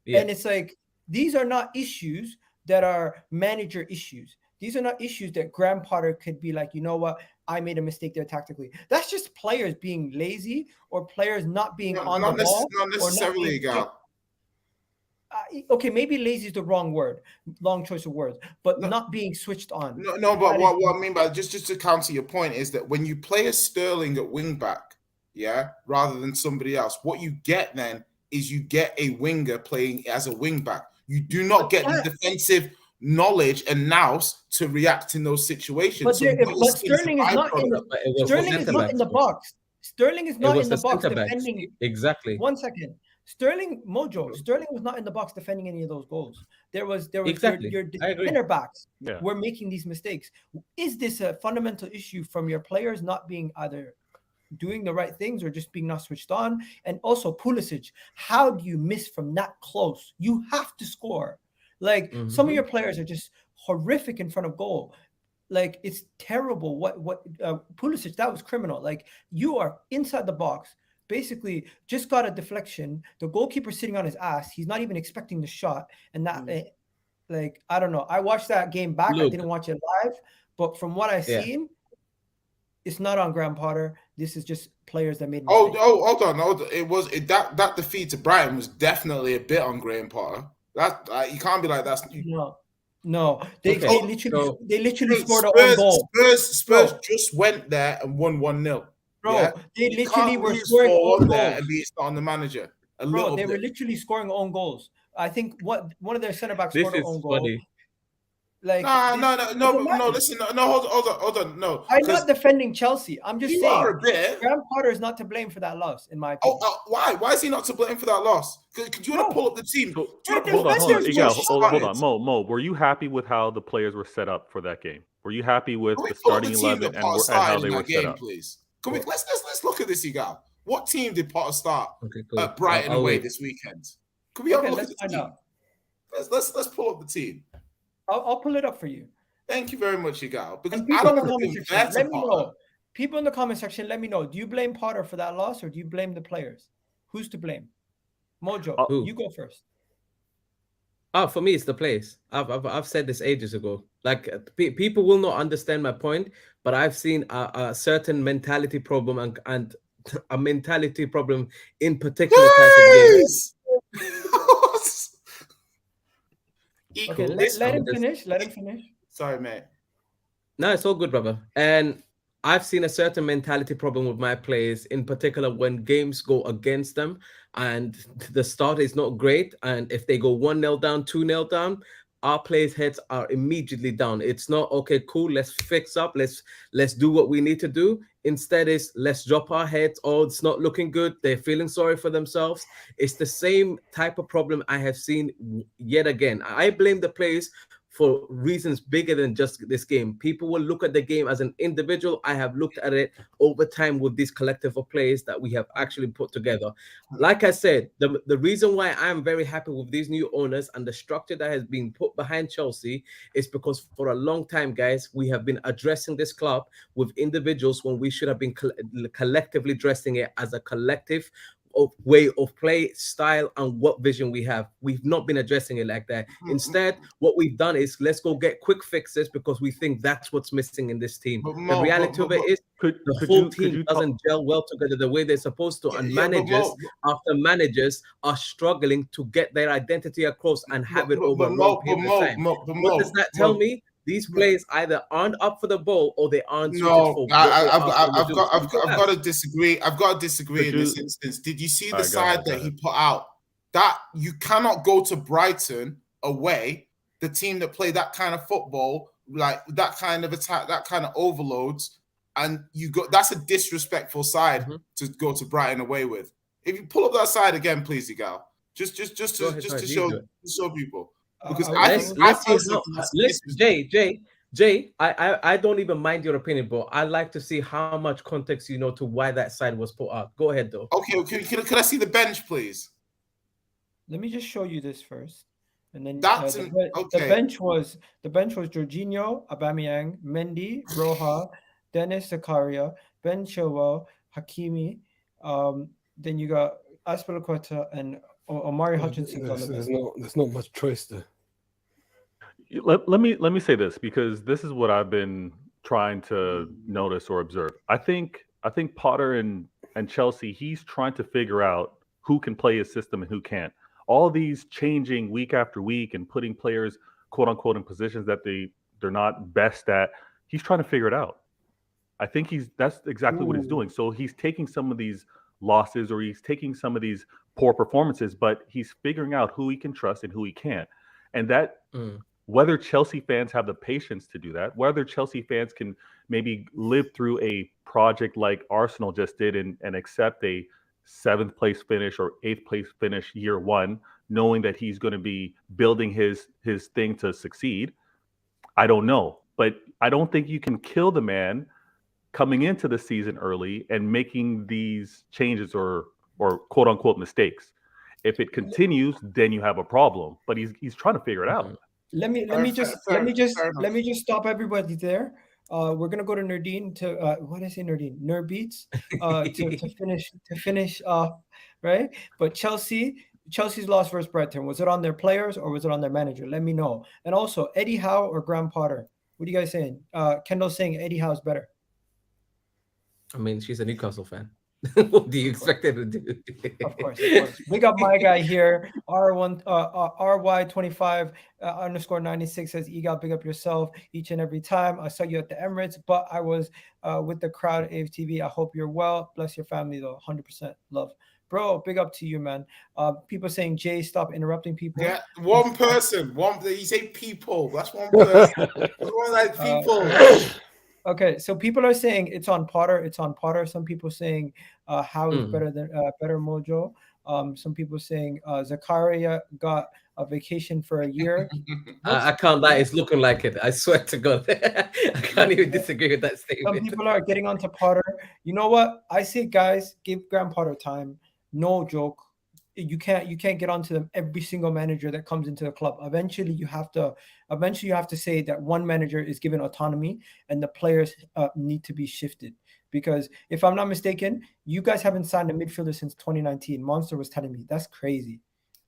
Yeah. And it's like, these are not issues that are manager issues. These are not issues that Graham Potter could be like, you know what, I made a mistake there tactically. That's just players being lazy or players not being on the ball. Not necessarily, Egal. Okay, maybe lazy is the wrong choice of words, but not being switched on. No, but what I mean by just to counter your point is that when you play a Sterling at wing back, rather than somebody else, what you get then is you get a winger playing as a wing back. You do not get the defensive knowledge and nous to react in those situations. But Sterling is not in the box. Sterling is not in the box defending. Exactly. 1 second. Sterling was not in the box defending any of those goals. There was your defender backs were making these mistakes. Is this a fundamental issue from your players not being either doing the right things or just being not switched on? And also Pulisic, how do you miss from that close? You have to score. Like some of your players are just horrific in front of goal. Like it's terrible. What Pulisic, that was criminal. Like you are inside the box. Basically just got a deflection. The goalkeeper sitting on his ass. He's not even expecting the shot. And that, like, I don't know. I watched that game back. I didn't watch it live. But from what I've seen, it's not on Graham Potter. This is just players that made mistakes. Hold on. That defeat to Brighton was definitely a bit on Graham Potter. That you can't be like that's no. They literally scored an own goal. Spurs just went there and won 1-0. Bro, they literally were scoring own goals. And be on the manager. They were literally scoring own goals. I think one of their center backs scored an own goal. Like no. Listen, hold on. No, I'm not defending Chelsea. I'm just saying. Are a bit. Graham Potter is not to blame for that loss, in my opinion. Why? Why is he not to blame for that loss? Could you want to pull up the team? Hold on. Mo. Were you happy with how the players were set up for that game? Were you happy with the starting 11 and how they were set up? Please. Let's look at this, Egal. What team did Potter start at Brighton away this weekend? Can we have a look at the team? Let's pull up the team. I'll pull it up for you. Thank you very much, Egal. Because I don't want to let me know. People in the comment section, let me know. Do you blame Potter for that loss or do you blame the players? Who's to blame? Mojo, you go first. For me, it's the players. I've said this ages ago. Like people will not understand my point, but I've seen a certain mentality problem and a mentality problem in particular type of games. Okay, let him finish. Sorry, mate. No, it's all good, brother. And I've seen a certain mentality problem with my players, in particular when games go against them and the start is not great. And if they go 1-0 down, 2-0 down, our players' heads are immediately down. It's not, okay, cool, let's fix up, let's do what we need to do. Instead is, let's drop our heads. Oh, it's not looking good. They're feeling sorry for themselves. It's the same type of problem I have seen yet again. I blame the players for reasons bigger than just this game. People will look at the game as an individual. I have looked at it over time with this collective of players that we have actually put together. Like I said, the reason why I'm very happy with these new owners and the structure that has been put behind Chelsea is because for a long time, guys, we have been addressing this club with individuals when we should have been collectively addressing it as a collective way of play, style, and what vision we have. We've not been addressing it like that. Instead, what we've done is let's go get quick fixes because we think that's what's missing in this team. The reality of it is the whole team doesn't gel well together the way they're supposed to, and managers after managers are struggling to get their identity across and have it over a long period of time. What does that tell me? these players either aren't up for the ball or they aren't suited No, for. I've got to disagree. I've got to disagree in this instance. Did you see the side that he put out? That you cannot go to Brighton away, the team that play that kind of football, like that kind of attack, that kind of overloads, and you go. That's a disrespectful side to go to Brighton away with. If you pull up that side again, please, Egal. Just to show people. Because Jay, I don't even mind your opinion, but I like to see how much context you know to why that side was put out. Go ahead, though. Okay. Can I see the bench, please? Let me just show you this first, and then the bench was Jorginho, Aubameyang, Mendy, Roja, Dennis Zakaria, Ben Chilwell, Hakimi. Then you got Aspilicueta and Omari Hutchinson. There's not much choice there. Let me say this, because this is what I've been trying to notice or observe. I think Potter and Chelsea, he's trying to figure out who can play his system and who can't. All these changing week after week and putting players, quote unquote, in positions that they're not best at. He's trying to figure it out. I think that's exactly what he's doing. So he's taking some of these losses, or he's taking some of these poor performances, but he's figuring out who he can trust and who he can't. And that whether Chelsea fans have the patience to do that, whether Chelsea fans can maybe live through a project like Arsenal just did and accept a 7th place finish or 8th place finish year one, knowing that he's going to be building his thing to succeed. I don't know, but I don't think you can kill the man coming into the season early and making these changes or quote unquote mistakes. If it continues, then you have a problem. But he's trying to figure it out. Let me just stop everybody there. We're gonna go to Nerdine to what did I say, Nerdine? Nerd Beats to finish off, right? But Chelsea's loss versus Brighton, was it on their players or was it on their manager? Let me know. And also Eddie Howe or Graham Potter? What are you guys saying? Kendall's saying Eddie Howe's better. I mean, she's a Newcastle fan. What do you expect her to do? Of course. We got my guy here. RY25 _96 says, Egal, big up yourself each and every time. I saw you at the Emirates, but I was with the crowd at AFTV. I hope you're well. Bless your family, though. 100% love. Bro, big up to you, man. People saying, Jay, stop interrupting people. Yeah, one person. You say people. That's one person. One like people. Okay, so people are saying it's on Potter. It's on Potter. Some people saying Howe is better than better Mojo. Some people saying Zakaria got a vacation for a year. I can't lie. It's looking like it. I swear to God. I can't even disagree with that statement. Some people are getting onto Potter. You know what? I say, guys, give Graham Potter time. No joke. You can't get onto them, every single manager that comes into the club. Eventually you have to say that one manager is given autonomy and the players need to be shifted. Because if I'm not mistaken, you guys haven't signed a midfielder since 2019. Monster was telling me. That's crazy.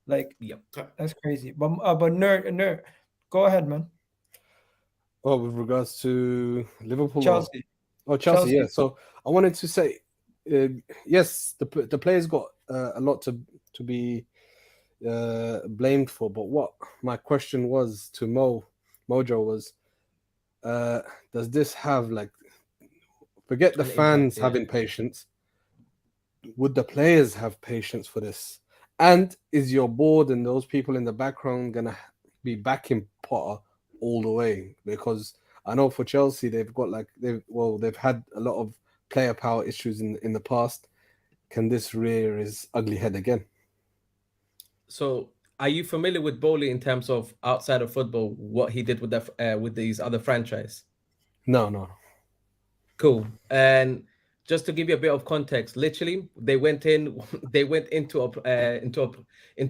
Like, yep, that's crazy. But nerd, go ahead, man. Well, with regards to Liverpool, Chelsea. Chelsea, yeah. So I wanted to say, yes, the players got a lot to be blamed for, but what my question was to Mojo was, does this have, like, forget the fans having patience, would the players have patience for this? And is your board and those people in the background gonna be backing Potter all the way? Because I know for Chelsea they've had a lot of player power issues in the past. Can this rear his ugly head again? So, are you familiar with Bowley in terms of outside of football, what he did with these other franchise? No. Cool. And just to give you a bit of context, literally, they went into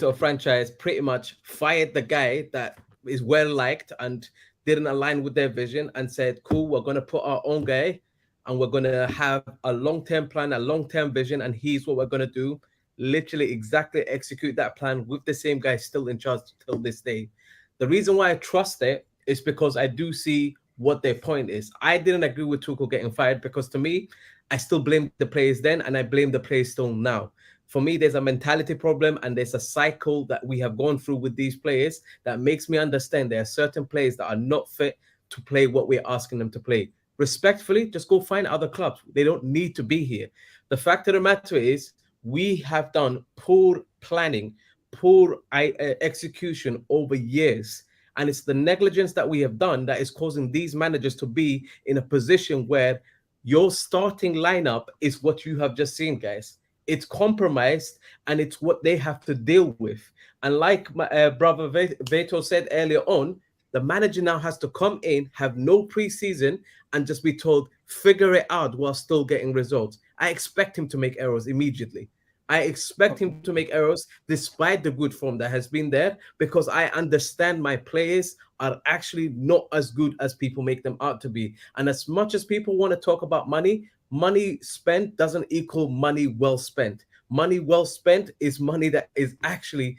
a franchise, pretty much fired the guy that is well liked and didn't align with their vision, and said, "Cool, we're gonna put our own guy, and we're gonna have a long-term plan, a long-term vision, and here's what we're gonna do." Literally exactly execute that plan with the same guy still in charge till this day. The reason why I trust it is because I do see what their point is. I didn't agree with Tuchel getting fired because, to me, I still blame the players then and I blame the players still now. For me, there's a mentality problem and there's a cycle that we have gone through with these players that makes me understand there are certain players that are not fit to play what we're asking them to play. Respectfully, just go find other clubs. They don't need to be here. The fact of the matter is, we have done poor planning, poor execution over years. And it's the negligence that we have done that is causing these managers to be in a position where your starting lineup is what you have just seen, guys. It's compromised, and it's what they have to deal with. And like my brother Veto said earlier on, the manager now has to come in, have no preseason, and just be told, figure it out while still getting results. I expect him to make errors immediately. I expect him to make errors despite the good form that has been there, because I understand my players are actually not as good as people make them out to be. And as much as people want to talk about money, money spent doesn't equal money well spent. Money well spent is money that is actually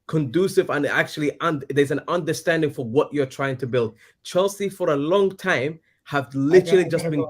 conducive and actually there's an understanding for what you're trying to build. Chelsea for a long time have literally just been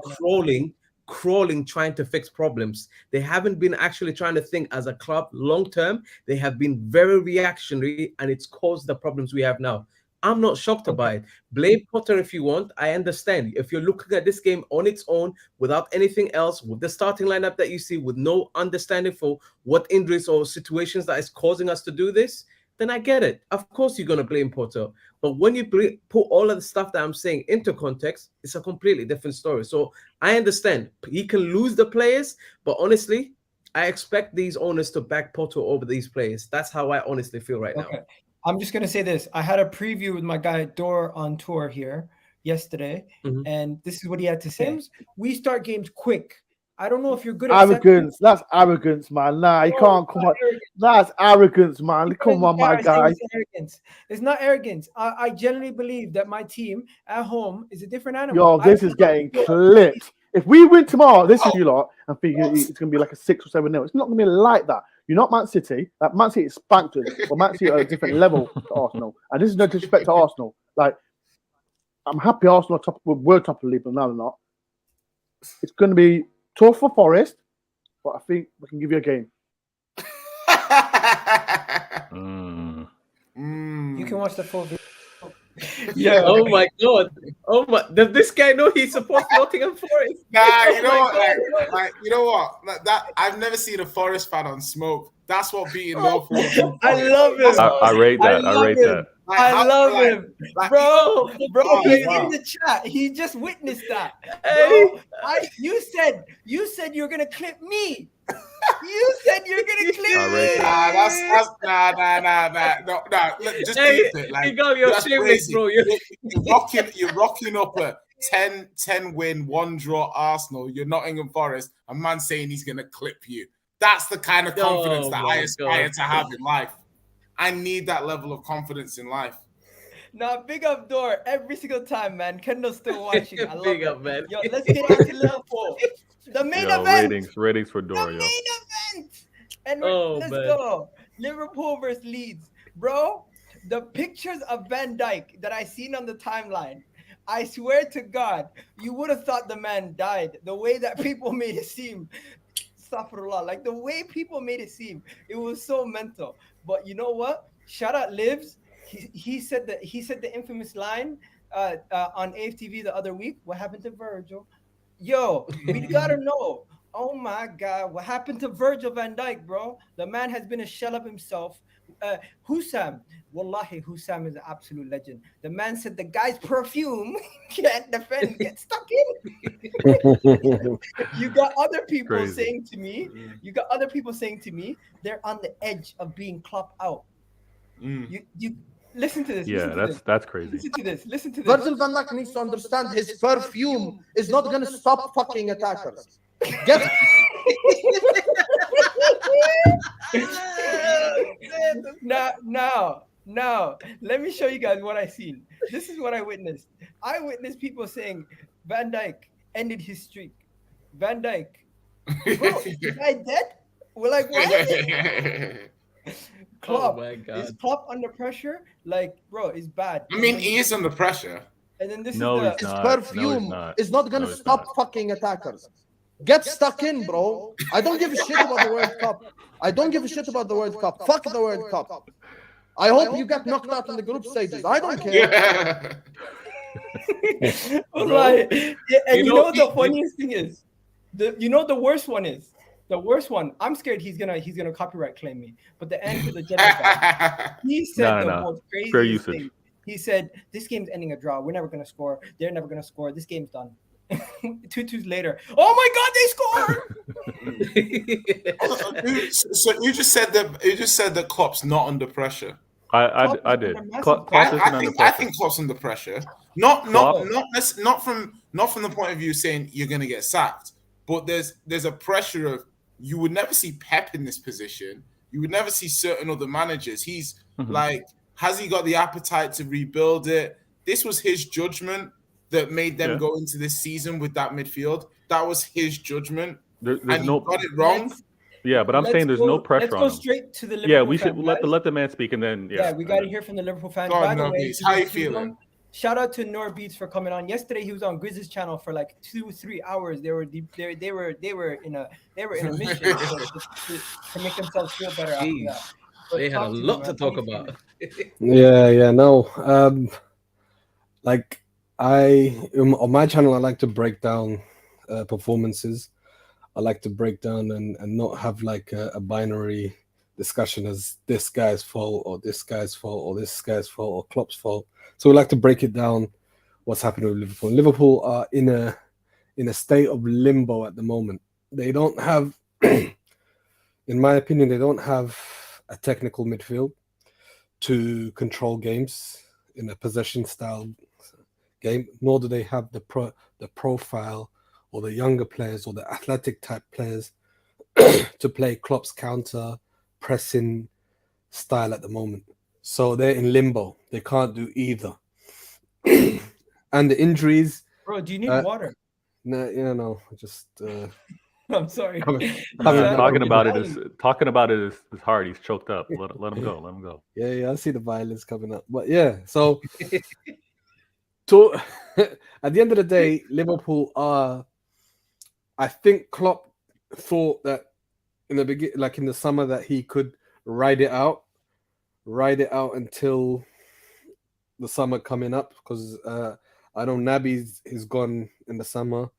crawling trying to fix problems. They haven't been actually trying to think as a club long term. They have been very reactionary, and it's caused the problems we have now. I'm not shocked about it. Blame Potter if you want. I understand. If you're looking at this game on its own, without anything else, with the starting lineup that you see, with no understanding for what injuries or situations that is causing us to do this, then I get it. Of course you're going to blame Potter. But when you put all of the stuff that I'm saying into context, it's a completely different story. So I understand. He can lose the players, but honestly, I expect these owners to back Potter over these players. That's how I honestly feel right now. I'm just going to say this. I had a preview with my guy Dor on tour here yesterday, and this is what he had to say. We start games quick. I don't know if you're good at arrogance. That's arrogance, man. Nah, you can't come on. That's arrogance, man. Come on, my guy. It's not arrogance. I genuinely believe that my team at home is a different animal. Yo, this is getting clipped. If we win tomorrow, this is you lot, and think it's going to be like a 6 or 7-0. It's not going to be like that. You're not Man City. Like Man City is spanked us, but Man City are at a different level to Arsenal. And this is no disrespect to Arsenal. Like, I'm happy Arsenal were top of the league, but now they're not. It's going to be tough for Forest, but I think we can give you a game. You can watch the full video. Yeah. Oh my God. Oh my. Does this guy know he supports Nottingham Forest? Nah, you know what? Like, you know what? That I've never seen a Forest fan on smoke. That's what beating North. I love him. I rate that. I rate that. I love him, bro. He's in the chat. He just witnessed that. Bro, you said you're gonna clip me. You said you're gonna clip me. Nah. No. Just keep it. Like, that's crazy. Bro. You're rocking up a 10 win, 1 draw Arsenal. You're Nottingham Forest. A man saying he's gonna clip you. That's the kind of confidence that I aspire to have in life. I need that level of confidence in life. Now, big up Dor every single time, man. Kendall's still watching. I love big it. Up, man. Yo, let's get on to Liverpool. The main event. Ratings for Dor. The main event. And let's go. Liverpool versus Leeds. Bro, the pictures of Van Dijk that I seen on the timeline, I swear to God, you would have thought the man died. The way that people made it seem. Like the way people made it seem, it was so mental. But you know what? Shout out Livs. He said the infamous line on AFTV the other week. What happened to Virgil? Yo, we gotta know. Oh my God, what happened to Virgil van Dijk, bro? The man has been a shell of himself. Hussam, wallahi, Hussam is an absolute legend. The man said the guy's perfume can't defend, get stuck in. You got other people saying to me, they're on the edge of being Klopp out. You listen to this. Yeah, that's crazy. Listen to this. Virgil van Dijk needs to understand his perfume is not going to stop fucking attackers. Get Now, let me show you guys what I seen. This is what I witnessed. I witnessed people saying Van Dijk ended his streak. Van Dijk, bro, is the guy dead? We're like, what? Klopp, is Klopp under pressure? Like, bro, it's bad. I mean, he is under pressure. And then his perfume is not going to stop fucking attackers. Get stuck in, bro. I don't give a shit about the World Cup. Fuck the World Cup. I hope you get knocked out in the group stages. I don't care. Like, and you know the funniest thing is, the worst one is. The worst one, I'm scared he's gonna copyright claim me. But the Andrew the Jedi guy, he said most craziest thing. He said, "This game's ending a draw. We're never gonna score. They're never gonna score. This game's done." 2-2 later. Oh my God, they scored! So you just said that Klopp's not under pressure. I did. I think Klopp's under pressure. Not from the point of view saying you're gonna get sacked, but there's a pressure of you would never see Pep in this position. You would never see certain other managers. He's like, has he got the appetite to rebuild it? This was his judgment that made them go into this season with that midfield. That was his judgment. There's and he got it wrong. Yeah, but I'm saying there's no pressure on him. Let's go straight to the Liverpool Yeah, we should fan, let the man speak, and then we got to hear from the Liverpool fans. God, By the way, how you feeling? Shout out to Noor Beats for coming on. Yesterday he was on Grizz's channel for like 2-3 hours. They were in a mission to make themselves feel better after that. But they had a lot to talk about. Like on my channel, I like to break down performances. I like to break down and not have like a binary discussion as this guy's fault or this guy's fault or this guy's fault or Klopp's fault. So we like to break it down. What's happening with Liverpool? Liverpool are in a state of limbo at the moment. They don't have, in my opinion, they don't have a technical midfield to control games in a possession style game, nor do they have the profile or the younger players or the athletic type players to play Klopp's counter pressing style at the moment. So they're in limbo. They can't do either. And the injuries. Bro, do you need water? No. Just. I'm sorry. Talking about it is hard. He's choked up. Let him go. Let him go. Yeah. I see the violence coming up. But yeah, so at the end of the day, Liverpool are. I think Klopp thought that in the beginning, like in the summer, that he could ride it out until the summer coming up, because I know Naby is gone in the summer.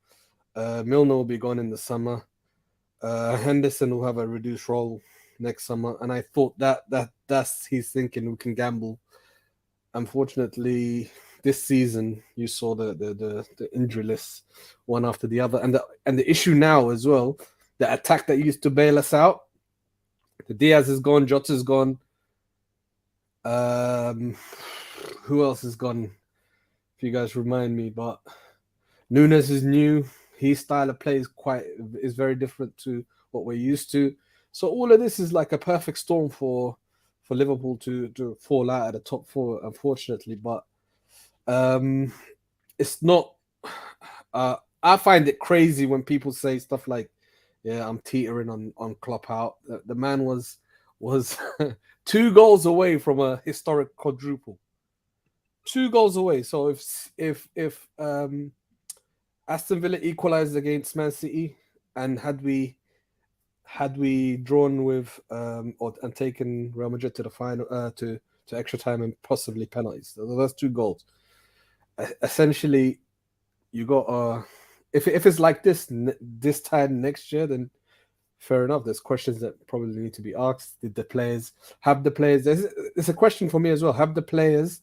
Milner will be gone in the summer. Henderson will have a reduced role next summer, and I thought that's his thinking. We can gamble. Unfortunately, this season you saw the injury list one after the other, and the issue now as well, the attack that used to bail us out. The Diaz is gone, Jota's gone. Who else is gone? If you guys remind me, but Nunes is new. His style of play is very different to what we're used to. So all of this is like a perfect storm for Liverpool to fall out of the top four, unfortunately. But it's not. I find it crazy when people say stuff like, "Yeah, I'm teetering on Klopp out." The man was 2 goals away from a historic quadruple. 2 goals away. So if Aston Villa equalized against Man City, and had we drawn with and taken Real Madrid to the final to extra time and possibly penalties, that's 2 goals. Essentially, you got if it's like this time next year, then fair enough. There's questions that probably need to be asked. Did the players have the players? It's a question for me as well. Have the players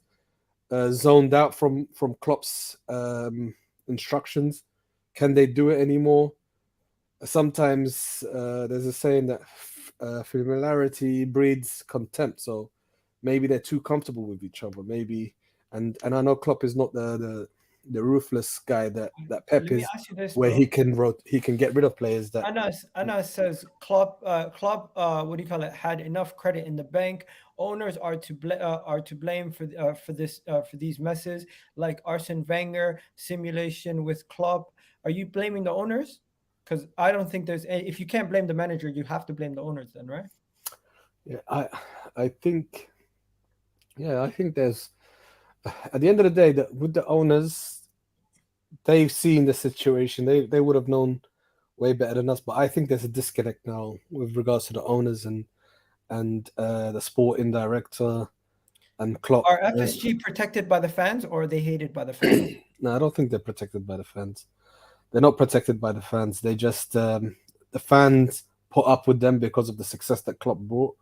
zoned out from Klopp's instructions? Can they do it anymore? Sometimes there's a saying that familiarity breeds contempt. So maybe they're too comfortable with each other. Maybe, and I know Klopp is not the ruthless guy that Pep is, where he can get rid of players. That Anna says Klopp, what do you call it? Had enough credit in the bank. Owners are to blame for these messes, like Arsene Wenger simulation with Klopp. Are you blaming the owners? Because I don't think if you can't blame the manager, you have to blame the owners then, right? Yeah, I think there's, at the end of the day, that with the owners, they've seen the situation. They would have known way better than us. But I think there's a disconnect now with regards to the owners and the sporting director. And Klopp. Are FSG protected by the fans or are they hated by the fans? No, I don't think they're protected by the fans. They're not protected by the fans. They just the fans put up with them because of the success that Klopp brought.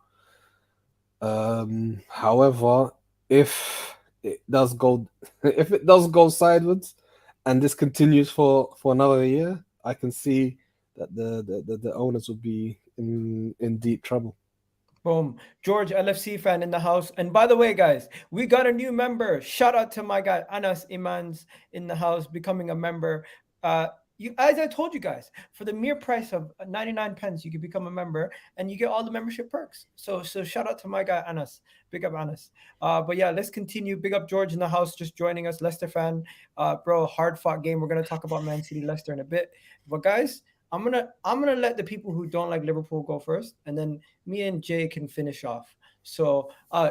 However, if it does go sideways, and this continues for another year, I can see that the owners will be in deep trouble. Boom. George, LFC fan in the house. And by the way, guys, we got a new member. Shout out to my guy, Anas Imans in the house, becoming a member. As I told you guys, for the mere price of 99 pence, you can become a member and you get all the membership perks. So shout out to my guy, Anas. Big up, Anas. But yeah, let's continue. Big up George in the house, just joining us. Leicester fan. Bro, hard fought game. We're going to talk about Man City, Leicester in a bit. But guys, I'm gonna let the people who don't like Liverpool go first, and then me and Jay can finish off. So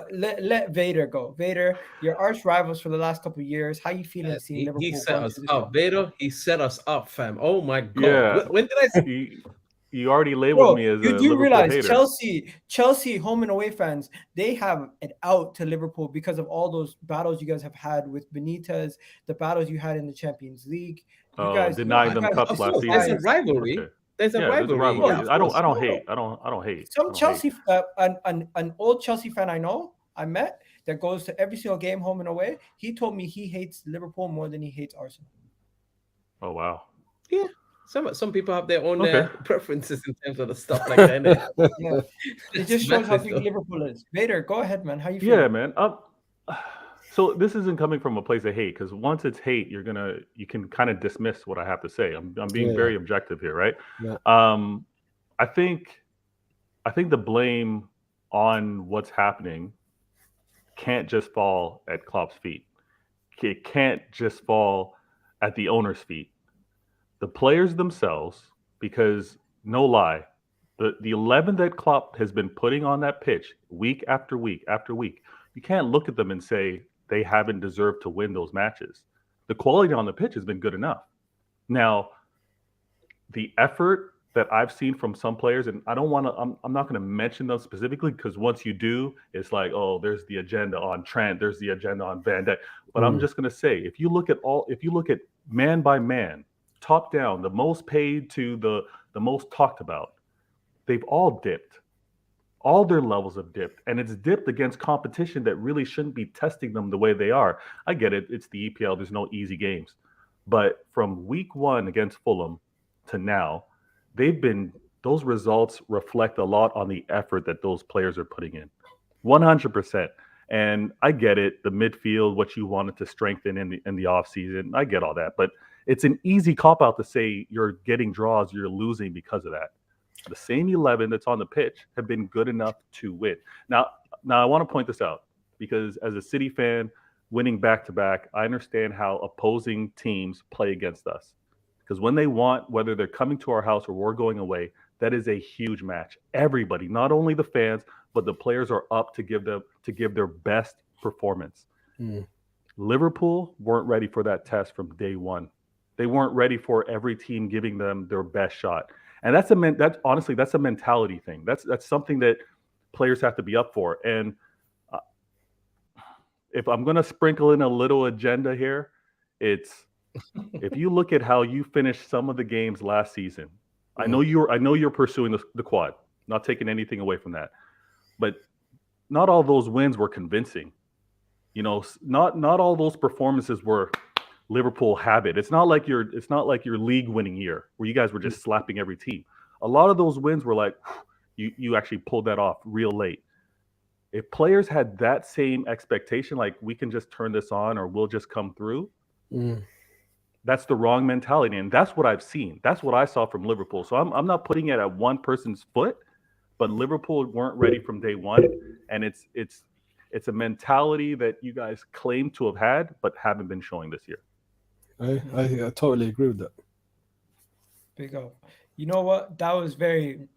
let Vader go. Vader, your arch rivals for the last couple of years. How you feeling seeing Liverpool? He set us up, Vader. He set us up, fam. Oh my god. Yeah. When did I see? You already labeled me as a Liverpool realize hater. Chelsea home and away fans, they have it out to Liverpool because of all those battles you guys have had with Benitez, the battles you had in the Champions League. You guys denied them cups last season. There's a rivalry. Okay. There's a rivalry. Yeah, I don't hate. I don't hate. Some Chelsea, an old Chelsea fan I met that goes to every single game home and away. He told me he hates Liverpool more than he hates Arsenal. Oh wow. Yeah. Some people have their own preferences in terms of the stuff like that. Yeah. It just shows how big Liverpool is. Vader, go ahead, man. How you feeling? Yeah, man. So this isn't coming from a place of hate, because once it's hate, you can kind of dismiss what I have to say. I'm being very objective here, right? Yeah. I think the blame on what's happening can't just fall at Klopp's feet. It can't just fall at the owner's feet. The players themselves, because no lie, the 11 that Klopp has been putting on that pitch week after week after week, you can't look at them and say they haven't deserved to win those matches. The quality on the pitch has been good enough. Now, the effort that I've seen from some players, and I'm not going to mention them specifically, because once you do, it's like, oh, there's the agenda on Trent, there's the agenda on Van Dijk. But I'm just going to say, if you look at man by man, top down, the most paid to the most talked about, they've all dipped. All their levels have dipped, and it's dipped against competition that really shouldn't be testing them the way they are. I get it. It's the EPL. There's no easy games. But from week 1 against Fulham to now, those results reflect a lot on the effort that those players are putting in. 100%. And I get it. The midfield, what you wanted to strengthen in the offseason, I get all that. But it's an easy cop-out to say you're getting draws, you're losing because of that. The same 11 that's on the pitch have been good enough to win. Now I want to point this out, because as a City fan, winning back-to-back, I understand how opposing teams play against us. Because when they want, whether they're coming to our house or we're going away, that is a huge match. Everybody, not only the fans, but the players are up to give their best performance. Liverpool weren't ready for that test from day one. They weren't ready for every team giving them their best shot. And that's a mentality thing. That's something that players have to be up for. And if I'm going to sprinkle in a little agenda here, it's if you look at how you finished some of the games last season. I know you're pursuing the quad. Not taking anything away from that, but not all those wins were convincing. You know, not all those performances were Liverpool habit. It's not like your league winning year where you guys were just slapping every team. A lot of those wins were like you actually pulled that off real late. If players had that same expectation, like we can just turn this on or we'll just come through, that's the wrong mentality. And that's what I've seen. That's what I saw from Liverpool. So I'm not putting it at one person's foot, but Liverpool weren't ready from day one. And it's a mentality that you guys claim to have had, but haven't been showing this year. I totally agree with that. Big up. You know what? That was very,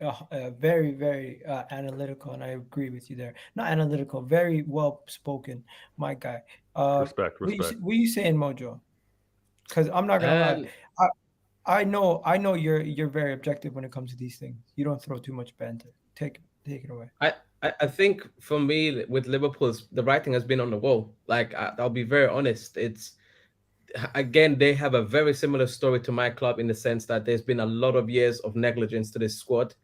very, very analytical, and I agree with you there. Not analytical, very well spoken, my guy. Respect. What you saying, Mojo? Because I'm not gonna lie. I know you're very objective when it comes to these things. You don't throw too much banter. Take it away. I think for me with Liverpool, the writing has been on the wall. Like I'll be very honest, it's again they have a very similar story to my club in the sense that there's been a lot of years of negligence to this squad,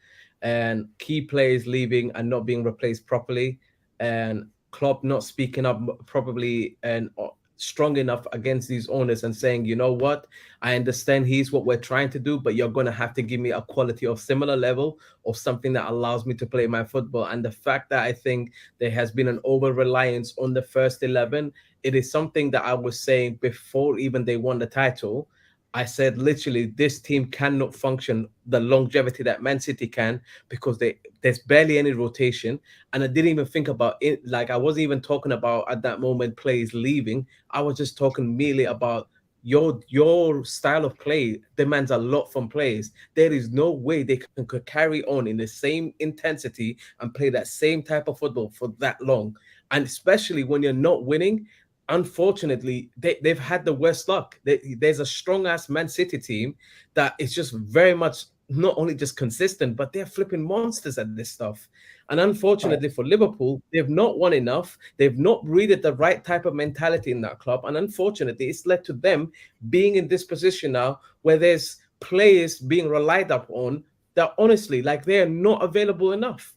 and key players leaving and not being replaced properly, and Klopp not speaking up properly and strong enough against these owners and saying, you know what, I understand he's what we're trying to do, but you're going to have to give me a quality of similar level or something that allows me to play my football. And the fact that I think there has been an over reliance on the first 11, it is something that I was saying before even they won the title. I said literally this team cannot function the longevity that Man City can because there's barely any rotation. And I didn't even think about it. Like I wasn't even talking about at that moment players leaving. I was just talking merely about your style of play demands a lot from players. There is no way they could carry on in the same intensity and play that same type of football for that long. And especially when you're not winning, unfortunately, they've had the worst luck. There's a strong ass Man City team that is just very much not only just consistent, but they're flipping monsters at this stuff. And unfortunately for Liverpool, they've not won enough. They've not breeded the right type of mentality in that club. And unfortunately, it's led to them being in this position now where there's players being relied upon that honestly, like they're not available enough.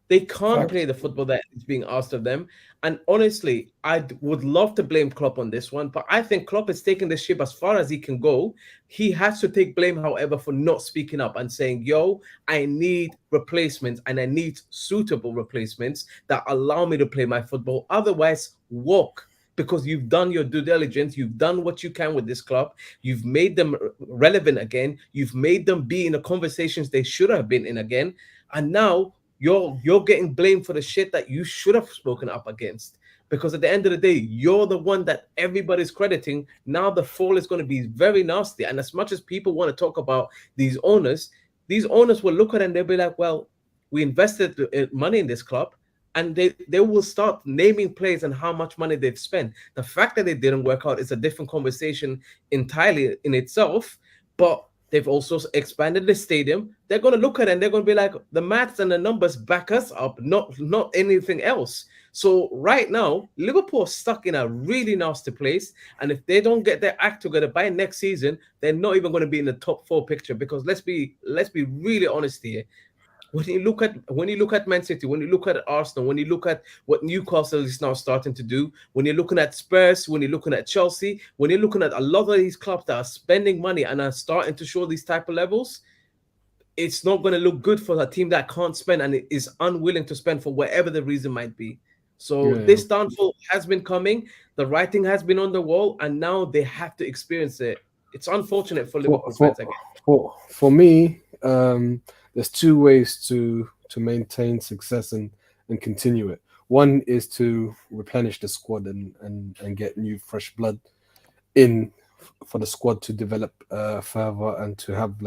They can't play the football that is being asked of them. And honestly, I would love to blame Klopp on this one, but I think Klopp is taking the ship as far as he can go. He has to take blame, however, for not speaking up and saying, yo, I need replacements and I need suitable replacements that allow me to play my football. Otherwise, walk. Because you've done your due diligence, you've done what you can with this club, you've made them relevant again, you've made them be in the conversations they should have been in again, and now you're getting blamed for the shit that you should have spoken up against. Because at the end of the day, you're the one that everybody's crediting. Now the fall is going to be very nasty. And as much as people want to talk about these owners will look at it and they'll be like, well, we invested money in this club. And they will start naming players and how much money they've spent. The fact that they didn't work out is a different conversation entirely in itself. But they've also expanded the stadium. They're going to look at it and they're going to be like, the maths and the numbers back us up, not anything else. So right now, Liverpool are stuck in a really nasty place. And if they don't get their act together by next season, they're not even going to be in the top 4 picture. Because let's be really honest here. When you look at Man City, when you look at Arsenal, when you look at what Newcastle is now starting to do, when you're looking at Spurs, when you're looking at Chelsea, when you're looking at a lot of these clubs that are spending money and are starting to show these type of levels, it's not going to look good for a team that can't spend and is unwilling to spend for whatever the reason might be. So this downfall has been coming. The writing has been on the wall, and now they have to experience it. It's unfortunate for Liverpool fans again. For me, there's 2 ways to maintain success and continue it. One is to replenish the squad and get new fresh blood in for the squad to develop further and to have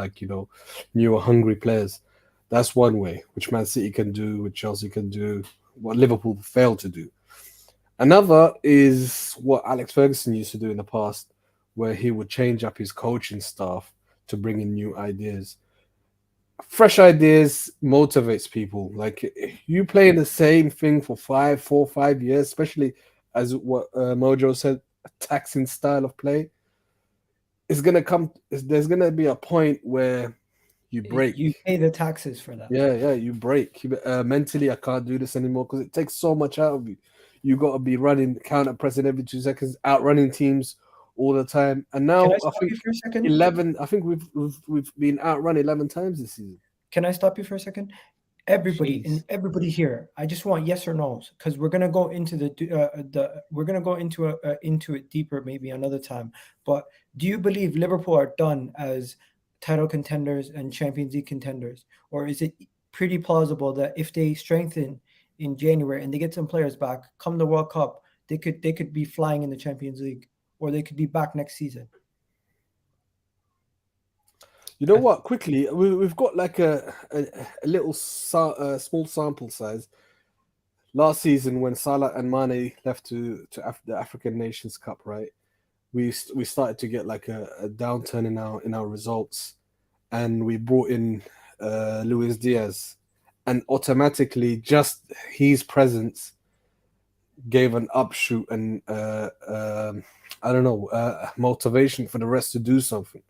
newer hungry players. That's one way, which Man City can do, which Chelsea can do, what Liverpool failed to do. Another is what Alex Ferguson used to do in the past, where he would change up his coaching staff to bring in new ideas. Fresh ideas motivates people. Like you playing the same thing for 4 or 5 years, especially as what Mojo said, a taxing style of play. There's gonna be a point where you break. You pay the taxes for that. Yeah, you break. Mentally, I can't do this anymore because it takes so much out of you. You got to be running, counter pressing every 2 seconds, outrunning teams all the time. And now I think 11. I think we've been outrun 11 times this season. Can I stop you for a second? Everybody here, I just want yes or no's because we're gonna go into into it deeper maybe another time. But do you believe Liverpool are done as title contenders and Champions League contenders, or is it pretty plausible that if they strengthen in January and they get some players back, come the World Cup, they could be flying in the Champions League, or they could be back next season? You know what? Quickly, we've got like a little small sample size. Last season, when Salah and Mane left to the African Nations Cup, right? We started to get like a downturn in our results, and we brought in Luis Diaz, and automatically just his presence gave an upshoot and motivation for the rest to do something.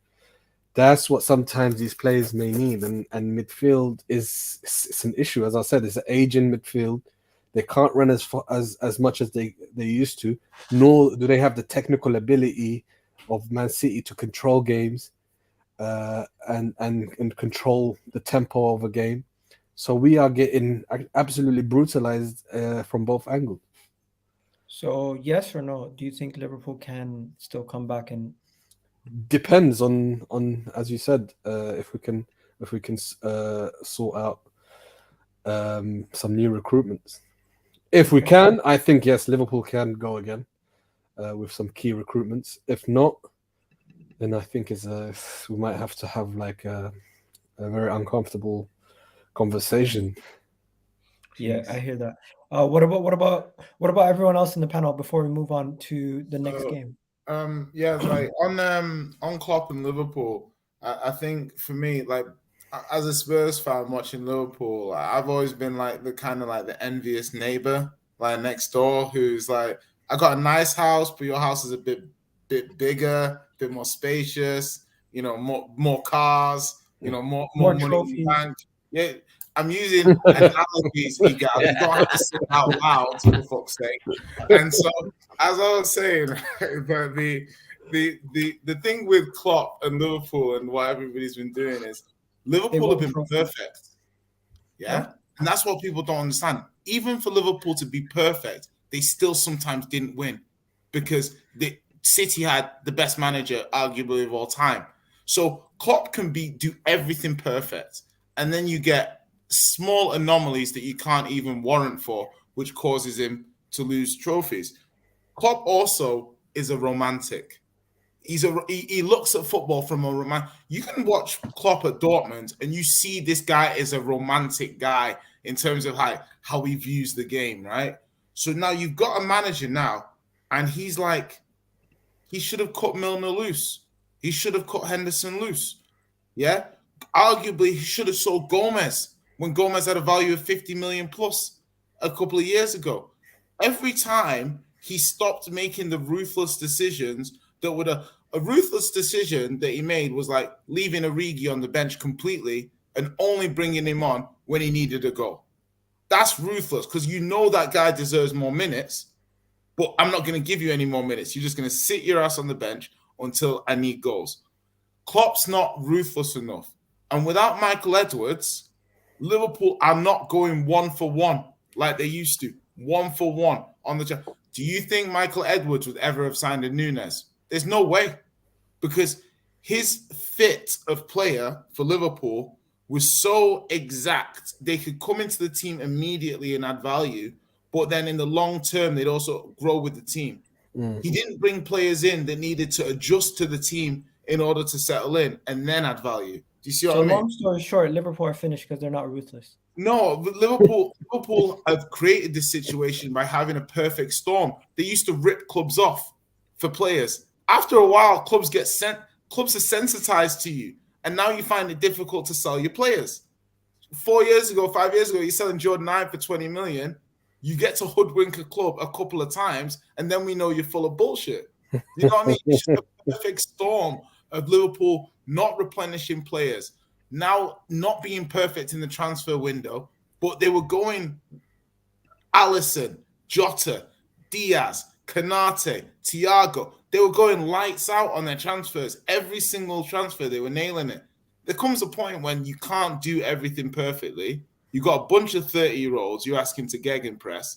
That's what sometimes these players may need, and midfield it's an issue. As I said, it's an aging midfield. They can't run as much as they used to, nor do they have the technical ability of Man City to control games and control the tempo of a game. So we are getting absolutely brutalized from both angles. So yes or no? Do you think Liverpool can still come back? And depends on as you said, if we can sort out some new recruitments. If we can, I think yes, Liverpool can go again with some key recruitments. If not, then I think we might have to have like a very uncomfortable conversation. Yeah, I hear that. What about everyone else in the panel before we move on to the next game? Yeah, like on Klopp and Liverpool, I think for me, like as a Spurs fan watching Liverpool, I've always been like the envious neighbor, like next door, who's like, I got a nice house, but your house is a bit bigger, a bit more spacious, you know, more cars, you know, more money in the bank. Yeah, I'm using analogies, Egal. You don't have to say out loud, for fuck's sake. And so, as I was saying, but the thing with Klopp and Liverpool and what everybody's been doing is Liverpool have been perfect. Yeah? And that's what people don't understand. Even for Liverpool to be perfect, they still sometimes didn't win because the City had the best manager, arguably, of all time. So Klopp can do everything perfect. And then you get small anomalies that you can't even warrant for, which causes him to lose trophies. Klopp also is a romantic. He looks at football from a romantic. You can watch Klopp at Dortmund, and you see this guy is a romantic guy in terms of how he views the game, right? So now you've got a manager now, and he's like, he should have cut Milner loose. He should have cut Henderson loose. Yeah? Arguably, he should have sold Gomez when Gomez had a value of 50 million plus a couple of years ago. Every time he stopped making the ruthless decisions that would a ruthless decision that he made was like leaving Origi on the bench completely and only bringing him on when he needed a goal. That's ruthless because you know that guy deserves more minutes, but I'm not going to give you any more minutes. You're just going to sit your ass on the bench until I need goals. Klopp's not ruthless enough. And without Michael Edwards, Liverpool are not going 1-for-1 like they used to. 1-for-1 on the job. Do you think Michael Edwards would ever have signed a Núñez? There's no way. Because his fit of player for Liverpool was so exact. They could come into the team immediately and add value, but then in the long term, they'd also grow with the team. He didn't bring players in that needed to adjust to the team in order to settle in and then add value. Do you see what I mean? So long story short, Liverpool are finished because they're not ruthless. No, but Liverpool have created this situation by having a perfect storm. They used to rip clubs off for players. After a while, clubs are sensitized to you, and now you find it difficult to sell your players. 5 years ago, you're selling Jordan Ibe for 20 million. You get to hoodwink a club a couple of times, and then we know you're full of bullshit. You know what I mean? It's just a perfect storm of Liverpool not replenishing players, now not being perfect in the transfer window, but they were going Alisson, Jota, Diaz, Konate, Thiago. They were going lights out on their transfers. Every single transfer, they were nailing it. There comes a point when you can't do everything perfectly. You got a bunch of 30-year-olds, you ask him to gegenpress.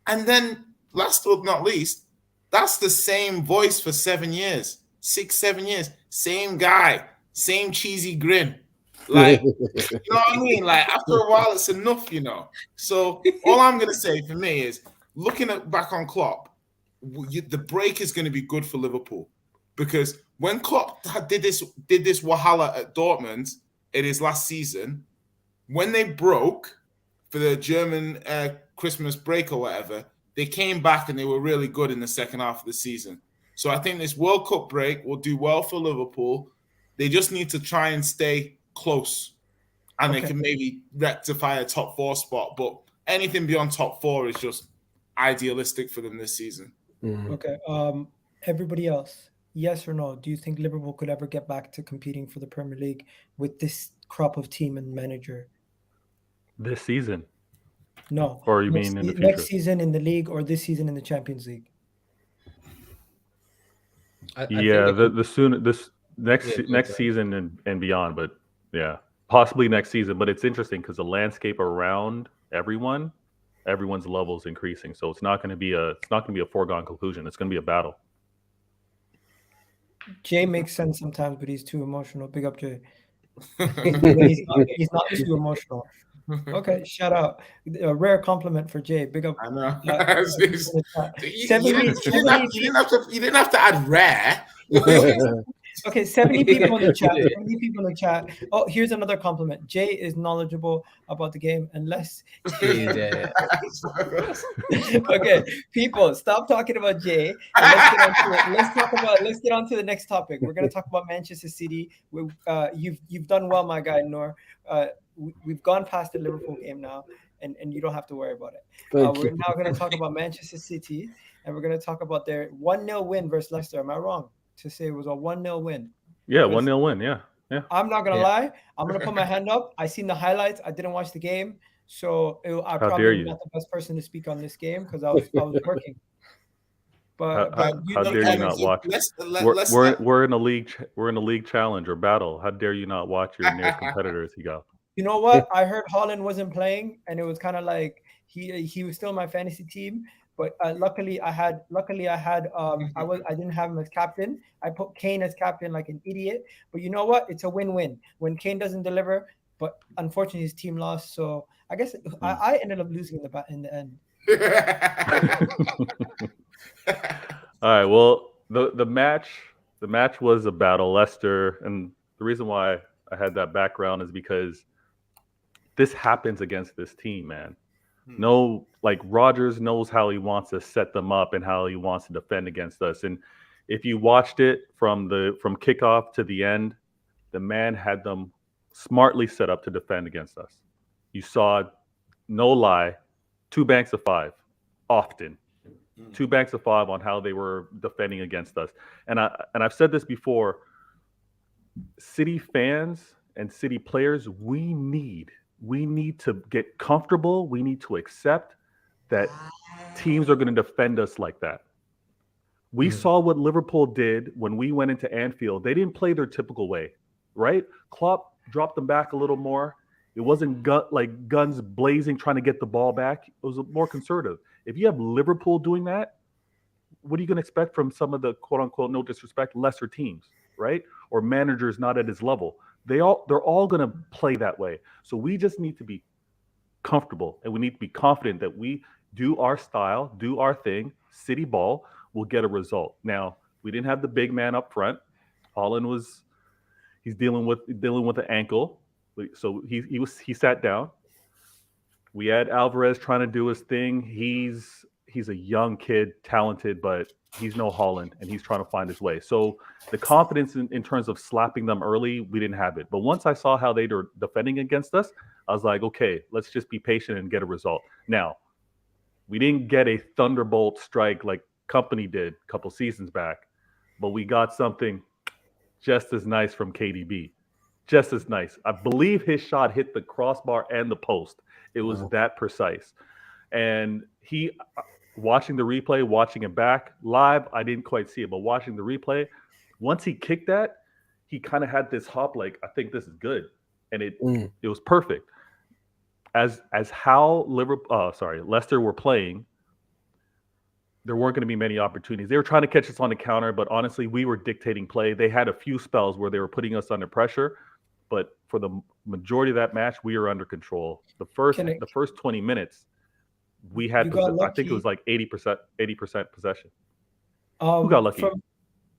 And then, last but not least, that's the same voice for 7 years, 6-7 years. Same guy, same cheesy grin. Like, you know what I mean? Like, after a while, it's enough, you know? So, all I'm going to say for me is, looking back on Klopp, the break is going to be good for Liverpool. Because when Klopp did this Wahala at Dortmund in his last season, when they broke for the German Christmas break or whatever, they came back and they were really good in the second half of the season. So I think this World Cup break will do well for Liverpool. They just need to try and stay close. and they can maybe rectify a top 4 spot. But anything beyond top 4 is just idealistic for them this season. Okay. Everybody else, yes or no? Do you think Liverpool could ever get back to competing for the Premier League with this crop of team and manager? This season? No. Or you mean in the future? Next season in the league or this season in the Champions League? Next season and beyond, but yeah, possibly next season. But it's interesting because the landscape around everyone's level is increasing, so it's not going to be a foregone conclusion. It's going to be a battle. Jay makes sense sometimes, but he's too emotional. Big up, Jay. he's not too emotional. Okay, shout out. A rare compliment for Jay. Big up. I know. You didn't have to add rare. Okay, 70 people in the chat. 70 people in the chat. Oh, here's another compliment. Jay is knowledgeable about the game, unless. Okay, people, stop talking about Jay. Let's get on to the next topic. We're gonna talk about Manchester City. You've done well, my guy Noor. We've gone past the Liverpool game now, and you don't have to worry about it. We're now going to talk about Manchester City, and we're going to talk about their 1-0 win versus Leicester. Am I wrong to say it was a 1-0 win? Yeah, 1-0 win. Yeah. I'm not going to lie. I'm going to put my hand up. I seen the highlights. I didn't watch the game, so I probably not the best person to speak on this game because I was working. But how dare you not watch? We're in a league. We're in a league challenge or battle. How dare you not watch your nearest competitors? Egal. You know what? I heard Haaland wasn't playing, and it was kind of like he was still my fantasy team. But luckily I didn't have him as captain. I put Kane as captain like an idiot. But you know what? It's a win-win when Kane doesn't deliver. But unfortunately, his team lost. So I guess I ended up losing in the end. All right. Well, the match was a battle. Leicester, and the reason why I had that background is because this happens against this team, man. No, like Rodgers knows how he wants to set them up and how he wants to defend against us. And if you watched it from kickoff to the end, the man had them smartly set up to defend against us. You saw, no lie, 2 banks of 5 often. 2 banks of 5 on how they were defending against us. And I've said this before, City fans and City players, we need to get comfortable. We need to accept that teams are going to defend us like that. We saw what Liverpool did when we went into Anfield. They didn't play their typical way, right? Klopp dropped them back a little more. It wasn't guns blazing trying to get the ball back. It was more conservative. If you have Liverpool doing that, what are you going to expect from some of the quote-unquote, no disrespect, lesser teams, right? Or managers not at his level. They're all going to play that way. So we just need to be comfortable, and we need to be confident that we do our style, do our thing. City ball will get a result. Now, we didn't have the big man up front. Haaland he's dealing with an ankle, so he sat down. We had Alvarez trying to do his thing. He's a young kid, talented, but he's no Haaland, and he's trying to find his way. So the confidence in terms of slapping them early, we didn't have it. But once I saw how they were defending against us, I was like, okay, let's just be patient and get a result. Now, we didn't get a thunderbolt strike like Company did a couple seasons back, but we got something just as nice from KDB. Just as nice. I believe his shot hit the crossbar and the post. It was that precise. And watching the replay, watching it back live, I didn't quite see it, but watching the replay, once he kicked that, he kind of had this hop like, I think this is good. And it was perfect. As how Leicester were playing, there weren't going to be many opportunities. They were trying to catch us on the counter, but honestly, we were dictating play. They had a few spells where they were putting us under pressure, but for the majority of that match, we were under control. The first 20 minutes, we had, I think it was like 80% possession. Who got lucky?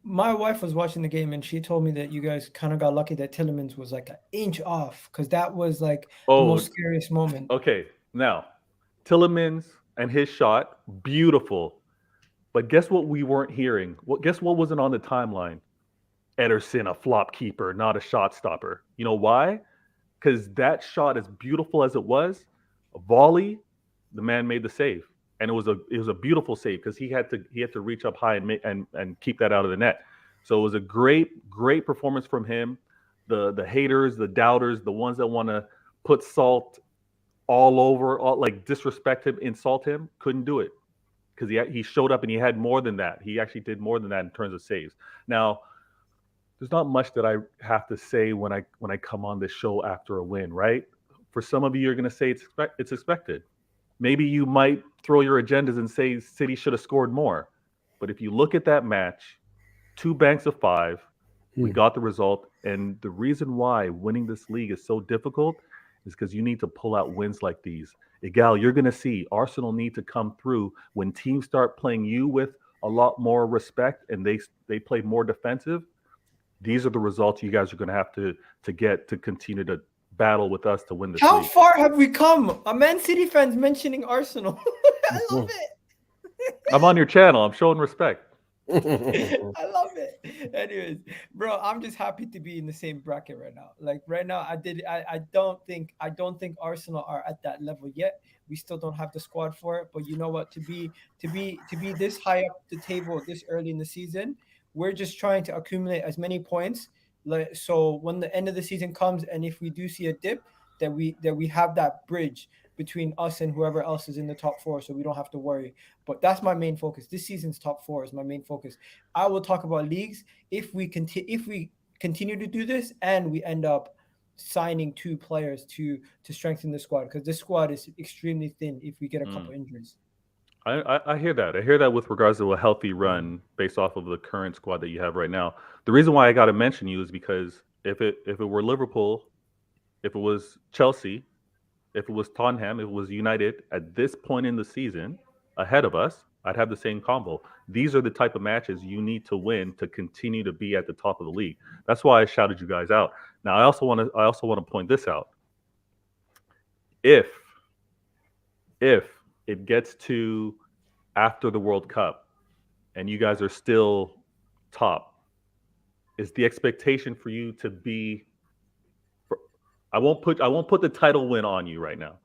My wife was watching the game, and she told me that you guys kind of got lucky that Tielemans was like an inch off, because that was like the most scariest moment. Okay, now Tielemans and his shot, beautiful. But guess what we weren't hearing? Guess what wasn't on the timeline? Ederson, a flop keeper, not a shot stopper. You know why? because that shot, as beautiful as it was, a volley, the man made the save, and it was a beautiful save because he had to reach up high and keep that out of the net. So it was a great performance from him. The haters, the doubters, the ones that want to put salt all over, like disrespect him, insult him, couldn't do it because he showed up and he had more than that. He actually did more than that in terms of saves. Now, there's not much that I have to say when I come on this show after a win, right? For some of you, you're going to say it's expected. Maybe you might throw your agendas and say City should have scored more. But if you look at that match, 2 banks of 5, we got the result. And the reason why winning this league is so difficult is because you need to pull out wins like these. Egal, you're going to see Arsenal need to come through when teams start playing you with a lot more respect and they play more defensive. These are the results you guys are going to have to get to continue to battle with us to win this How league. far have we come? A Man City fan's mentioning Arsenal. I love it. I'm on your channel. I'm showing respect. I love it. Anyways, bro, I'm just happy to be in the same bracket right now. Like right now, I don't think Arsenal are at that level yet. We still don't have the squad for it. But you know what? To be this high up the table this early in the season, we're just trying to accumulate as many points. So when the end of the season comes, and if we do see a dip, that we have that bridge between us and whoever else is in the top 4, so we don't have to worry. But that's my main focus. This season's top 4 is my main focus. I will talk about leagues if we continue to do this and we end up signing 2 players to strengthen the squad, because this squad is extremely thin if we get a couple injuries. I hear that. I hear that with regards to a healthy run based off of the current squad that you have right now. The reason why I got to mention you is because if it were Liverpool, if it was Chelsea, if it was Tottenham, if it was United at this point in the season ahead of us, I'd have the same combo. These are the type of matches you need to win to continue to be at the top of the league. That's why I shouted you guys out. Now I also want to point this out. If it gets to after the World Cup and you guys are still top, is the expectation for you to be, I won't put the title win on you right now,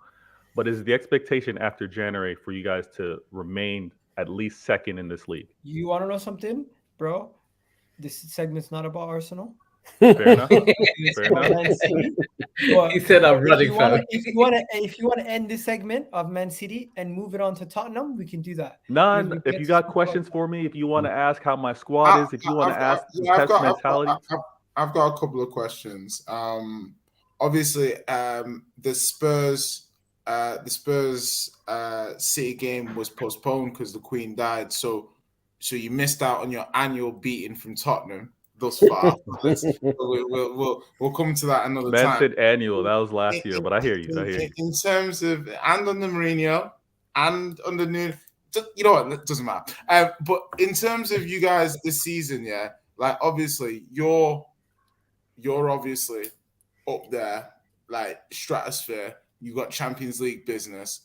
but is the expectation after January for you guys to remain at least second in this league? You want to know something, bro? This segment's not about Arsenal. Fair enough. Fair enough. He said I'm running fast. If you want to end this segment of Man City and move it on to Tottenham, we can do that. None. If you got questions for me, if you want to ask how my squad is, if you want to ask the test mentality. I've got a couple of questions. Obviously, the Spurs City game was postponed because the Queen died. So you missed out on your annual beating from Tottenham thus far. We'll come to that another time. Man said annual. That was last year, but I hear you. In terms of, and under Mourinho and under New, you know what? It doesn't matter. But in terms of you guys this season, yeah, like obviously you're obviously up there, like stratosphere. You got Champions League business.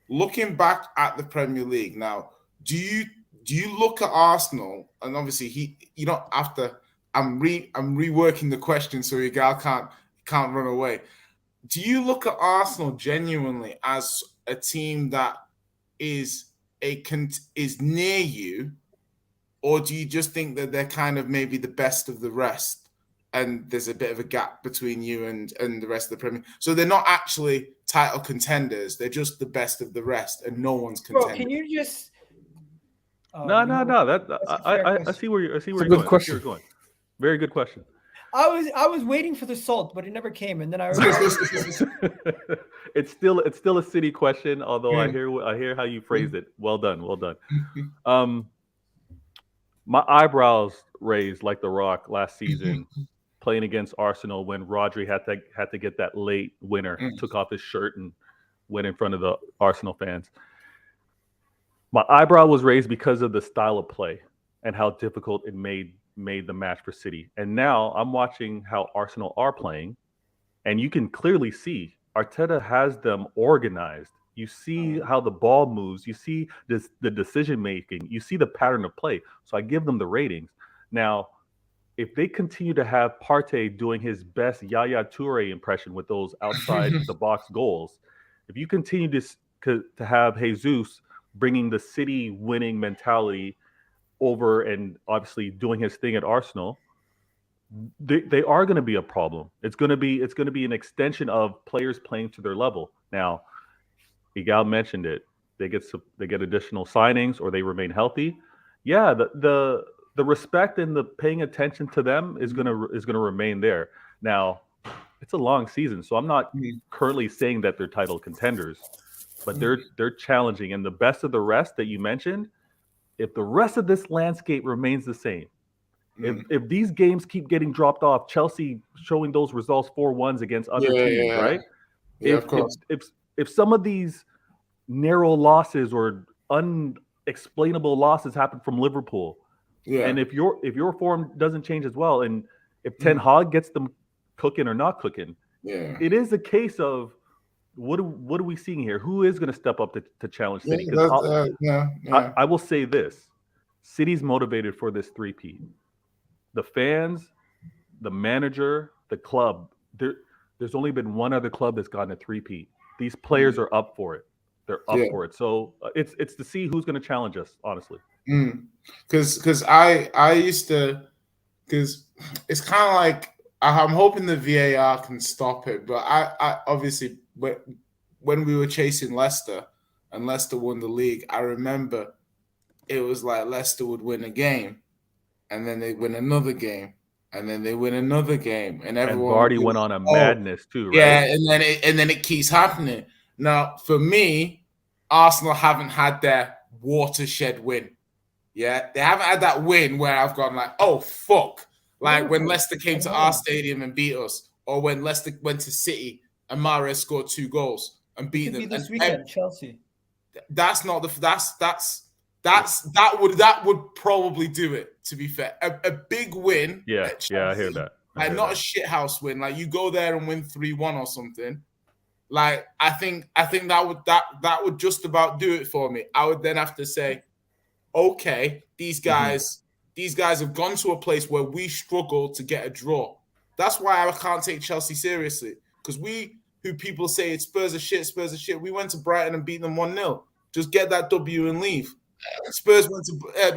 Looking back at the Premier League now, do you look at Arsenal, and obviously you don't have to. I'm reworking the question so Egal can't run away. Do you look at Arsenal genuinely as a team that is near you, or do you just think that they're kind of maybe the best of the rest, and there's a bit of a gap between you and the rest of the Premier? So they're not actually title contenders; they're just the best of the rest, and no one's contending. Bro, can you just? No. I see where you're going. Good question. Very good question. I was waiting for the salt, but it never came, and then I. It's still a City question, although I hear how you phrased it. Well done. My eyebrows raised like the Rock last season, playing against Arsenal when Rodri had to get that late winner, took off his shirt and went in front of the Arsenal fans. My eyebrow was raised because of the style of play and how difficult it made the match for City. And now I'm watching how Arsenal are playing, and you can clearly see Arteta has them organized. You see how the ball moves. You see the decision making. You see the pattern of play. So I give them the ratings. Now, if they continue to have Partey doing his best Yaya Toure impression with those outside the box goals, if you continue to have Jesus bringing the City winning mentality over and obviously doing his thing at Arsenal, they are going to be a problem. It's going to be an extension of players playing to their level. Now, Egal mentioned it. They get additional signings or they remain healthy. Yeah, the respect and the paying attention to them is gonna remain there. Now, it's a long season, so I'm not currently saying that they're title contenders, but they're challenging. And the best of the rest that you mentioned, if the rest of this landscape remains the same, if these games keep getting dropped off, Chelsea showing those results 4-1s against other teams, right? Yeah, of course. If some of these narrow losses or unexplainable losses happen from Liverpool, and if your form doesn't change as well, and if Ten Hag gets them cooking or not cooking, it is a case of what are we seeing here? Who is going to step up to challenge City? I will say this: City's motivated for this three-peat. The fans, the manager, the club. There's only been one other club that's gotten a three-peat. These players are up for it. They're up for it. So it's to see who's going to challenge us, honestly. Because I used to, because it's kind of like I'm hoping the VAR can stop it. But I obviously when we were chasing Leicester and Leicester won the league, I remember it was like Leicester would win a game, and then they win another game, and then they win another game, and everyone. And Vardy went on a madness too, right? Yeah, and then it keeps happening. Now, for me, Arsenal haven't had their watershed win. Yeah, they haven't had that win where I've gone like, oh fuck, like when Leicester came to our stadium and beat us, or when Leicester went to City and Mahrez scored 2 goals and beat them. This weekend, Chelsea. That's not that would probably do it. To be fair, a big win. Yeah, I hear that. Like not a shithouse win. Like you go there and win 3-1 or something. Like I think that would just about do it for me. I would then have to say, okay, these guys have gone to a place where we struggle to get a draw. That's why I can't take Chelsea seriously. Because who people say it's Spurs are shit. We went to Brighton and beat them 1-0. Just get that W and leave.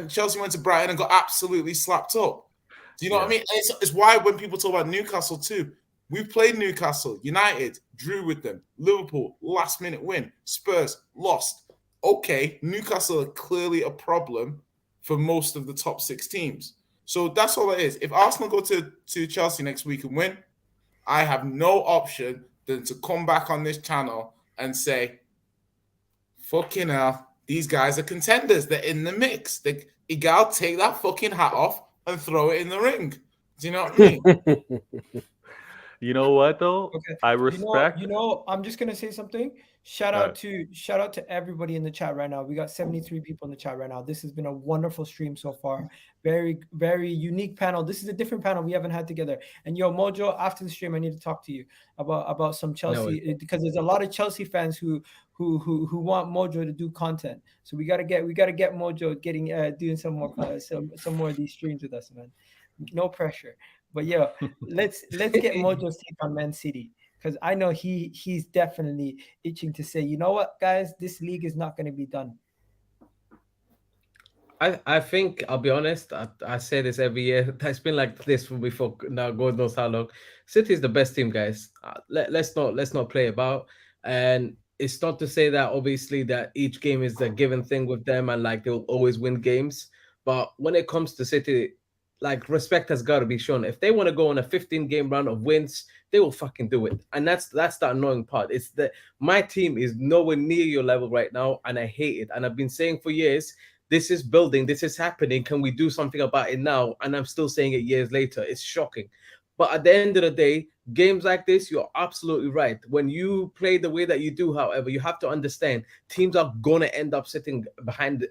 Chelsea went to Brighton and got absolutely slapped up. Do you know what I mean? It's why when people talk about Newcastle too, we've played Newcastle, United, drew with them, Liverpool, last minute win, Spurs, lost. Okay, Newcastle are clearly a problem for most of the top 6 teams. So that's all it is. If Arsenal go to Chelsea next week and win, I have no option than to come back on this channel and say, fucking hell, these guys are contenders. They're in the mix. Egal, take that fucking hat off and throw it in the ring. Do you know what I mean? You know what though? Okay. I respect. I'm just gonna say something. Shout out to everybody in the chat right now. We got 73 people in the chat right now. This has been a wonderful stream so far. Very, very unique panel. This is a different panel we haven't had together. And Mojo, after the stream, I need to talk to you about some Chelsea because there's a lot of Chelsea fans who want Mojo to do content. So we gotta get Mojo doing some more of these streams with us, man. No pressure. But let's get Mojo's take on Man City, because I know he's definitely itching to say, you know what, guys, this league is not going to be done. I think, I'll be honest, I say this every year. It's been like this before now, God knows how long. City is the best team, guys. Let's not play about. And it's not to say that obviously that each game is a given thing with them and like they'll always win games. But when it comes to City, like respect has got to be shown. If they want to go on a 15-game run of wins, they will fucking do it. And that's the annoying part. It's that my team is nowhere near your level right now, and I hate it. And I've been saying for years, this is building, this is happening. Can we do something about it now? And I'm still saying it years later. It's shocking. But at the end of the day, games like this, you're absolutely right. When you play the way that you do, however, you have to understand teams are going to end up sitting behind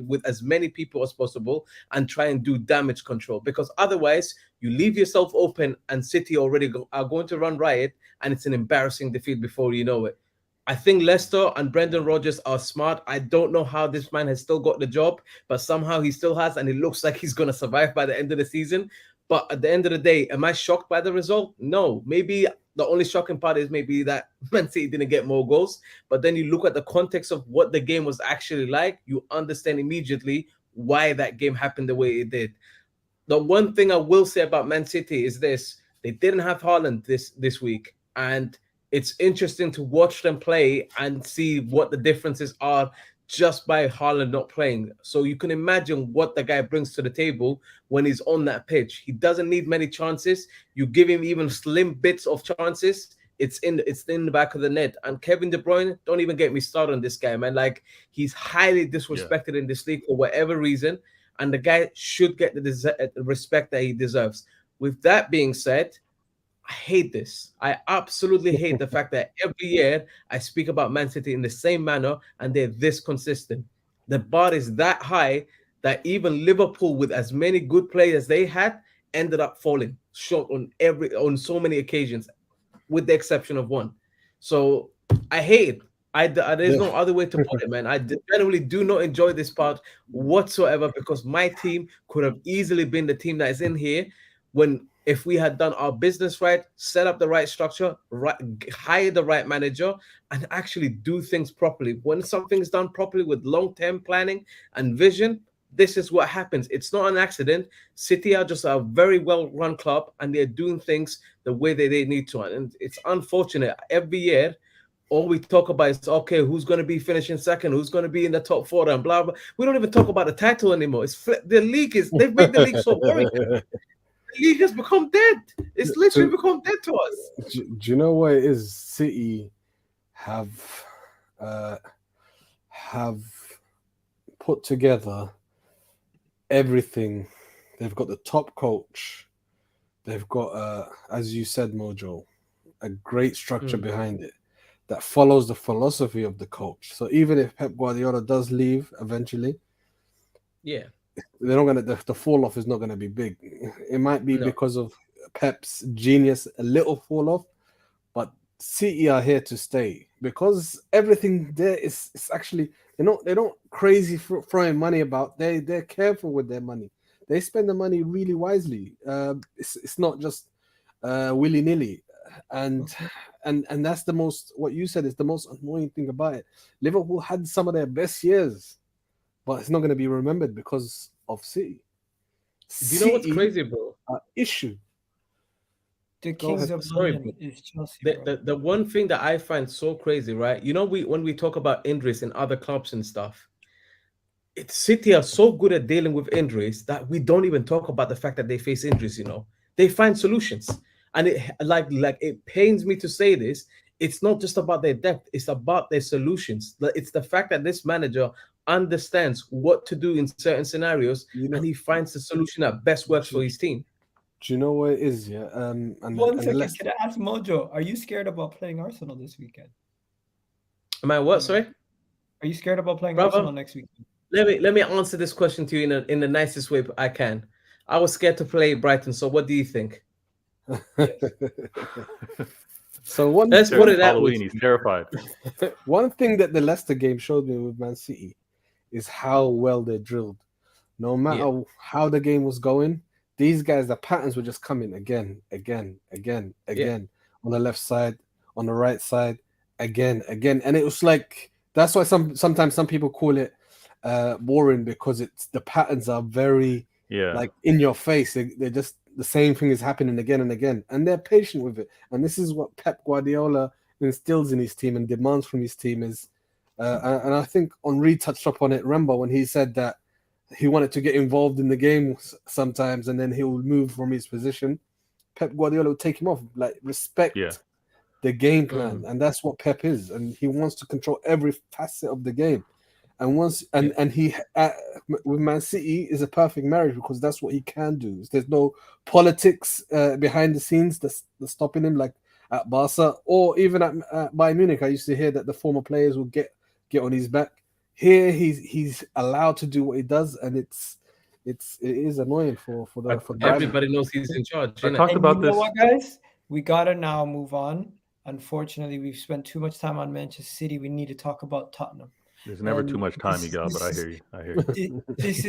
with as many people as possible and try and do damage control, because otherwise you leave yourself open and City already are going to run riot, and it's an embarrassing defeat before you know it. I think Leicester and Brendan Rodgers are smart. I don't know how this man has still got the job, but somehow he still has, and it looks like he's going to survive by the end of the season. But at the end of the day, am I shocked by the result? No. Maybe the only shocking part is maybe that Man City didn't get more goals. But then you look at the context of what the game was actually like, you understand immediately why that game happened the way it did. The one thing I will say about Man City is this: they didn't have Haaland this week, and it's interesting to watch them play and see what the differences are just by Haaland not playing. So you can imagine what the guy brings to the table when he's on that pitch. He doesn't need many chances. You give him even slim bits of chances, it's in the back of the net. And Kevin De Bruyne, don't even get me started on this guy, man. Like, he's highly disrespected in this league for whatever reason, and the guy should get the respect that he deserves. With that being said, I hate this. I absolutely hate the fact that every year I speak about Man City in the same manner and they're this consistent. The bar is that high that even Liverpool, with as many good players as they had, ended up falling short on so many occasions, with the exception of one. So I hate it. There's no other way to put it, man. I generally do not enjoy this part whatsoever, because my team could have easily been the team that is in here if we had done our business right, set up the right structure, hire the right manager, and actually do things properly. When something's done properly with long-term planning and vision, this is what happens. It's not an accident. City are just a very well-run club, and they're doing things the way that they need to. And it's unfortunate. Every year, all we talk about is, okay, who's going to be finishing second? Who's going to be in the top four? And blah, blah. We don't even talk about the title anymore. They've made the league so boring. The league has become dead. It's literally become dead to us. Do you know what it is? City have put together everything. They've got the top coach. They've got, as you said, Mojo, a great structure behind it that follows the philosophy of the coach. So even if Pep Guardiola does leave eventually, they're not gonna. The fall off is not gonna be big. It might be because of Pep's genius, a little fall off, but City are here to stay because everything there is actually they're not crazy for throwing money about. They're careful with their money. They spend the money really wisely. It's not just willy nilly, and that's the most. What you said is the most annoying thing about it. Liverpool had some of their best years, but it's not going to be remembered because of City. Do you know what's crazy, bro? Issue. The Kings of London is Chelsea. The one thing that I find so crazy, right? You know, when we talk about injuries in other clubs and stuff, City are so good at dealing with injuries that we don't even talk about the fact that they face injuries. You know, they find solutions, and it pains me to say this. It's not just about their depth; it's about their solutions. It's the fact that this manager understands what to do in certain scenarios, and he finds the solution that best works for his team. Do you know what it is? Yeah. One second, can I ask Mojo? Are you scared about playing Arsenal this weekend? Am I what? Sorry. Are you scared about playing Arsenal next weekend? Let me answer this question to you in the nicest way I can. I was scared to play Brighton. So what do you think? So let's put it that way. He's terrified. One thing that the Leicester game showed me with Man City is how well they're drilled. No matter how the game was going, these guys, the patterns were just coming again, on the left side, on the right side, again. And it was like, that's why sometimes some people call it boring, because the patterns are very like in your face. They're just the same thing is happening again and again, and they're patient with it. And this is what Pep Guardiola instills in his team and demands from his team is, and I think Henri touched up on it, remember, when he said that he wanted to get involved in the game sometimes, and then he would move from his position. Pep Guardiola would take him off, like respect the game plan, and that's what Pep is, and he wants to control every facet of the game. And he with Man City is a perfect marriage because that's what he can do. There's no politics behind the scenes that's stopping him, like at Barca or even at Bayern Munich. I used to hear that the former players will get on his back. Here he's allowed to do what he does, and it is annoying for everybody knows he's in charge. I talked about this. Know what, guys? We gotta now move on. Unfortunately, we've spent too much time on Manchester City. We need to talk about Tottenham. There's never too much time, Egal, but I hear you. This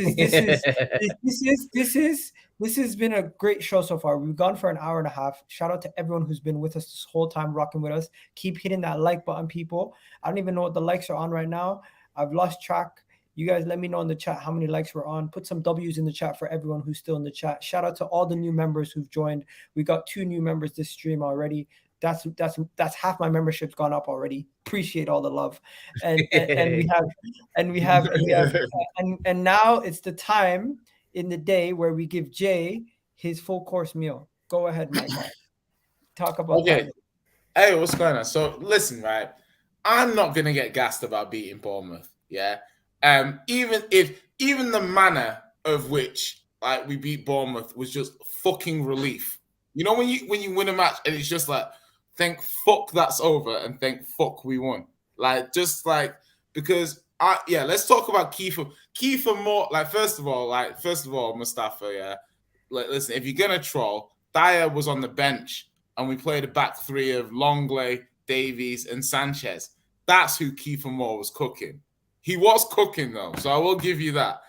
This has been a great show so far. We've gone for an hour and a half. Shout out to everyone who's been with us this whole time, rocking with us. Keep hitting that like button, people. I don't even know what the likes are on right now. I've lost track. You guys let me know in the chat how many likes we're on. Put some W's in the chat for everyone who's still in the chat. Shout out to all the new members who've joined. We got 2 new members this stream already. That's half my membership's gone up already. Appreciate all the love. And now it's the time in the day where we give Jay his full course meal. Go ahead, Michael. Talk about that. Hey, what's going on? So listen, right? I'm not gonna get gassed about beating Bournemouth. Yeah. Even the manner of which like we beat Bournemouth was just fucking relief. You know when you win a match and it's just like, thank fuck that's over and thank fuck we won. Like just like because let's talk about Kiefer more. Like first of all, Mustafa, yeah. Like listen, if you're gonna troll, Dyer was on the bench and we played a back 3 of Longley, Davies, and Sanchez. That's who Kiefer Moore was cooking. He was cooking though, so I will give you that.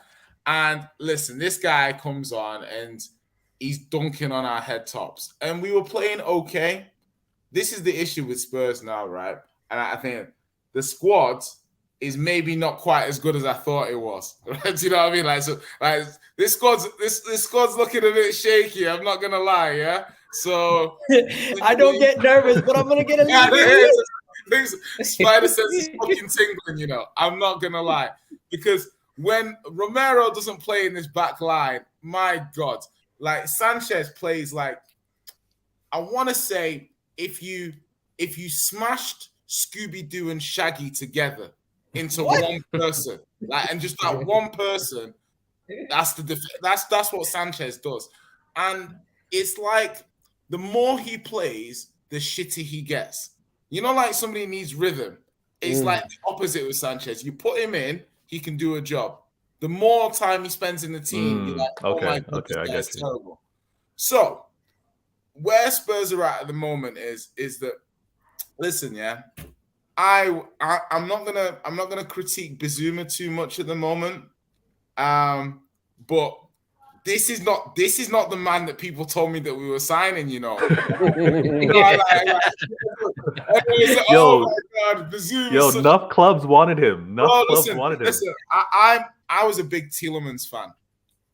And listen, this guy comes on and he's dunking on our head tops, and we were playing okay. This is the issue with Spurs now, right? And I think the squad is maybe not quite as good as I thought it was. Right? Do you know what I mean? Like, so, like this squad's looking a bit shaky. I'm not gonna lie, yeah. So I don't get nervous, but I'm gonna get a little bit. Spider sense is fucking tingling, you know. I'm not gonna lie, because when Romero doesn't play in this back line, my God, like Sanchez plays like, I want to say if you smashed Scooby-Doo and Shaggy together into one person, like, and just that one person, that's what Sanchez does, and it's like the more he plays, the shitty he gets. You know, like somebody needs rhythm. It's like the opposite with Sanchez. You put him in, he can do a job. The more time he spends in the team, you're like, oh my God, this guy's terrible. So, where Spurs are at the moment is that, listen, yeah, I'm not gonna critique Bizuma too much at the moment, but this is not the man that people told me that we were signing. You know, oh my God, Bizuma. Enough clubs wanted him. Listen, I was a big Tielemans fan,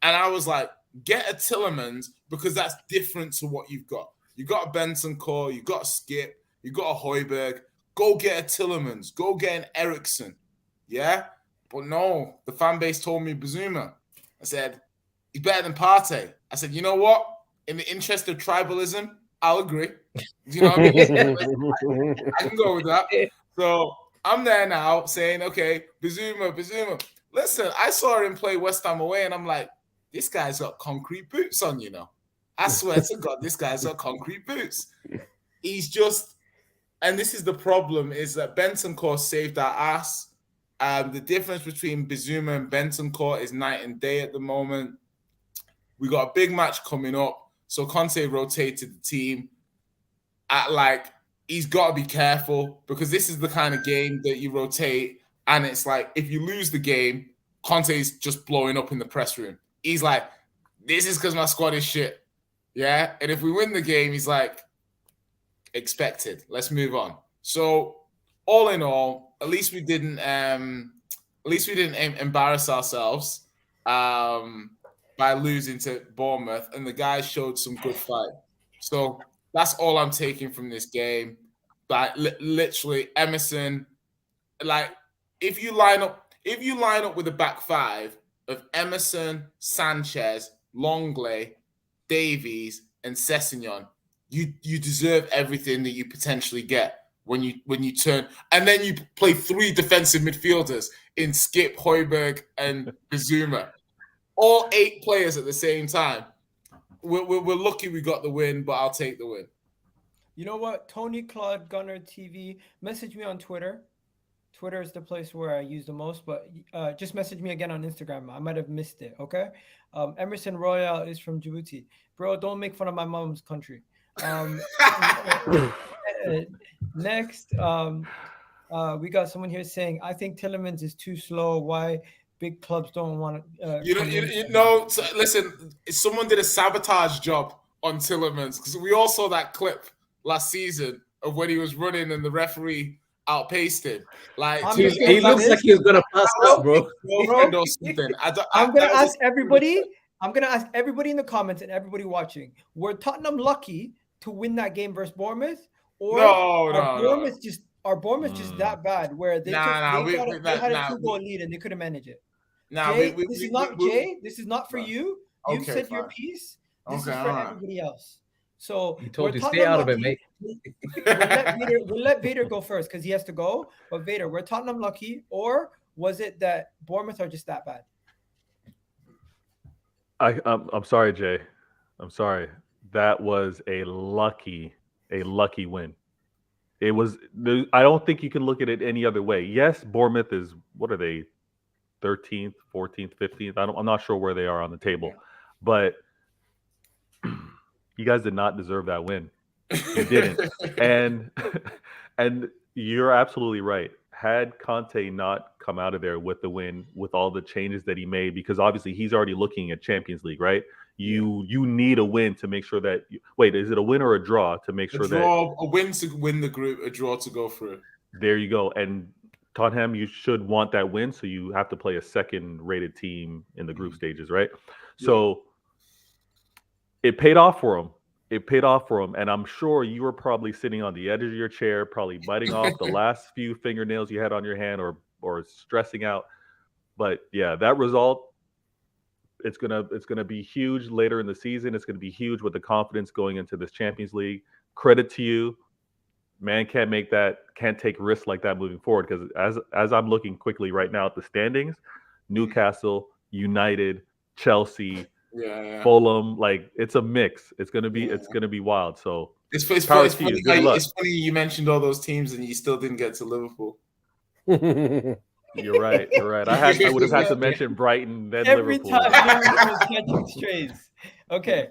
and I was like, get a Tielemans because that's different to what you've got. You got a Benson Core, you got a Skip, you got a Højbjerg. Go get a Tielemans. Go get an Eriksen. Yeah, but no, the fan base told me Bizuma. I said, he's better than Partey. I said, you know what? In the interest of tribalism, I'll agree. Do you know what I mean? I can go with that. So I'm there now saying, okay, Bizuma. Listen, I saw him play West Ham away, and I'm like, this guy's got concrete boots on, you know. I swear to God, this guy's got concrete boots. He's just, and this is the problem, is that Bentancur saved our ass. The difference between Bizuma and Bentancur is night and day at the moment. We got a big match coming up. So Conte rotated the team. He's got to be careful because this is the kind of game that you rotate. And it's like, if you lose the game, Conte's just blowing up in the press room. He's like, this is because my squad is shit. Yeah. And if we win the game, he's like, expected. Let's move on. So all in all, at least we didn't embarrass ourselves by losing to Bournemouth, and the guys showed some good fight. So that's all I'm taking from this game. But literally, Emerson, like if you line up with a back 5 of Emerson, Sanchez, Longley, Davies, and Sessegnon, you deserve everything that you potentially get when you turn, and then you play 3 defensive midfielders in Skip, Højbjerg, and Bizuma. All 8 players at the same time. We're lucky we got the win, but I'll take the win. You know what? Tony Claude Gunner TV, message me on Twitter. Twitter is the place where I use the most, but just message me again on Instagram. I might have missed it, okay? Emerson Royal is from Djibouti. Bro, don't make fun of my mom's country. Next, we got someone here saying, I think Tielemans is too slow. Why big clubs don't want to. You know. So listen, someone did a sabotage job on Tielemans because we all saw that clip last season of when he was running and the referee outpaced him. Like he looks like he was gonna pass out, bro. Or something. I'm gonna ask everybody. I'm gonna ask everybody in the comments and everybody watching: were Tottenham lucky to win that game versus Bournemouth, or are Bournemouth just that bad where they had a 2-goal lead and they couldn't manage it? Jay, this is not Jay. This is not for you. You said your piece. This is for everybody else. So he told you stay out of it, mate. We'll let Vader go first because he has to go. But Vader, were Tottenham lucky, or was it that Bournemouth are just that bad? I'm sorry, Jay. I'm sorry. That was a lucky win. It was. I don't think you can look at it any other way. Yes, Bournemouth is, what are they, 13th, 14th, 15th? I'm not sure where they are on the table, but you guys did not deserve that win. You didn't. and you're absolutely right. Had Conte not come out of there with the win, with all the changes that he made, because obviously he's already looking at Champions League, right? You need a win to make sure that is it a win or a draw to make sure a win to win the group, a draw to go through. There you go. And Tottenham, you should want that win, so you have to play a second-rated team in the group stages, right? Yeah. So it paid off for him. And I'm sure you were probably sitting on the edge of your chair, probably biting off the last few fingernails you had on your hand, or stressing out. But yeah, that result, it's gonna be huge later in the season. It's gonna be huge with the confidence going into this Champions League. Credit to you. Man can't take risks like that moving forward, because as I'm looking quickly right now at the standings, Newcastle, United, Chelsea, Fulham, like it's a mix. It's gonna be wild. So it's funny you mentioned all those teams and you still didn't get to Liverpool. You're right. I would have had to mention Brighton, then every Liverpool. time was catching strays. Okay.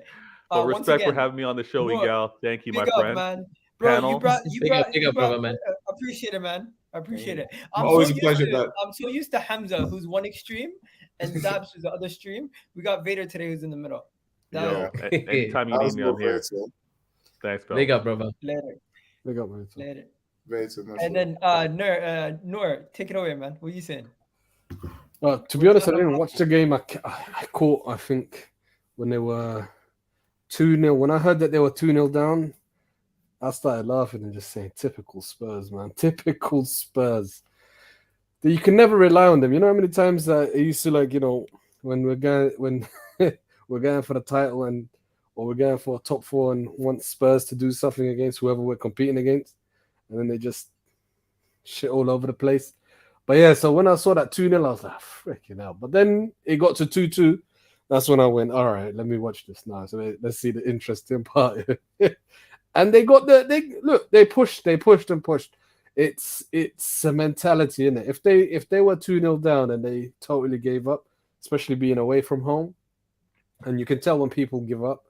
Well, respect for having me on the show, Egal. Thank you, my friend. Man. Bro, you brought, man. Appreciate it, man. I appreciate it. Always a pleasure. I'm so used to Hamza, who's one extreme, and Dabs, who's the other extreme. We got Vader today, who's in the middle. Anytime you need me, I'm here. Thanks, bro. Big up, brother. Later. Big up, man. Later. And then Noor, take it away, man. What are you saying? To be honest, I didn't watch the game. I caught, I think, when they were 2-0. When I heard that they were 2-0 down, I started laughing and just saying, typical Spurs, man. Typical Spurs. You can never rely on them. You know how many times I used to, like, when we're going for the title or we're going for a top 4 and want Spurs to do something against whoever we're competing against, and then they just shit all over the place. But yeah, so when I saw that 2-0, I was like, freaking hell. But then it got to 2-2. That's when I went, all right, let me watch this now. So let's see the interesting part. And they got they pushed. It's a mentality, isn't it? If they were 2-0 down and they totally gave up, especially being away from home, and you can tell when people give up,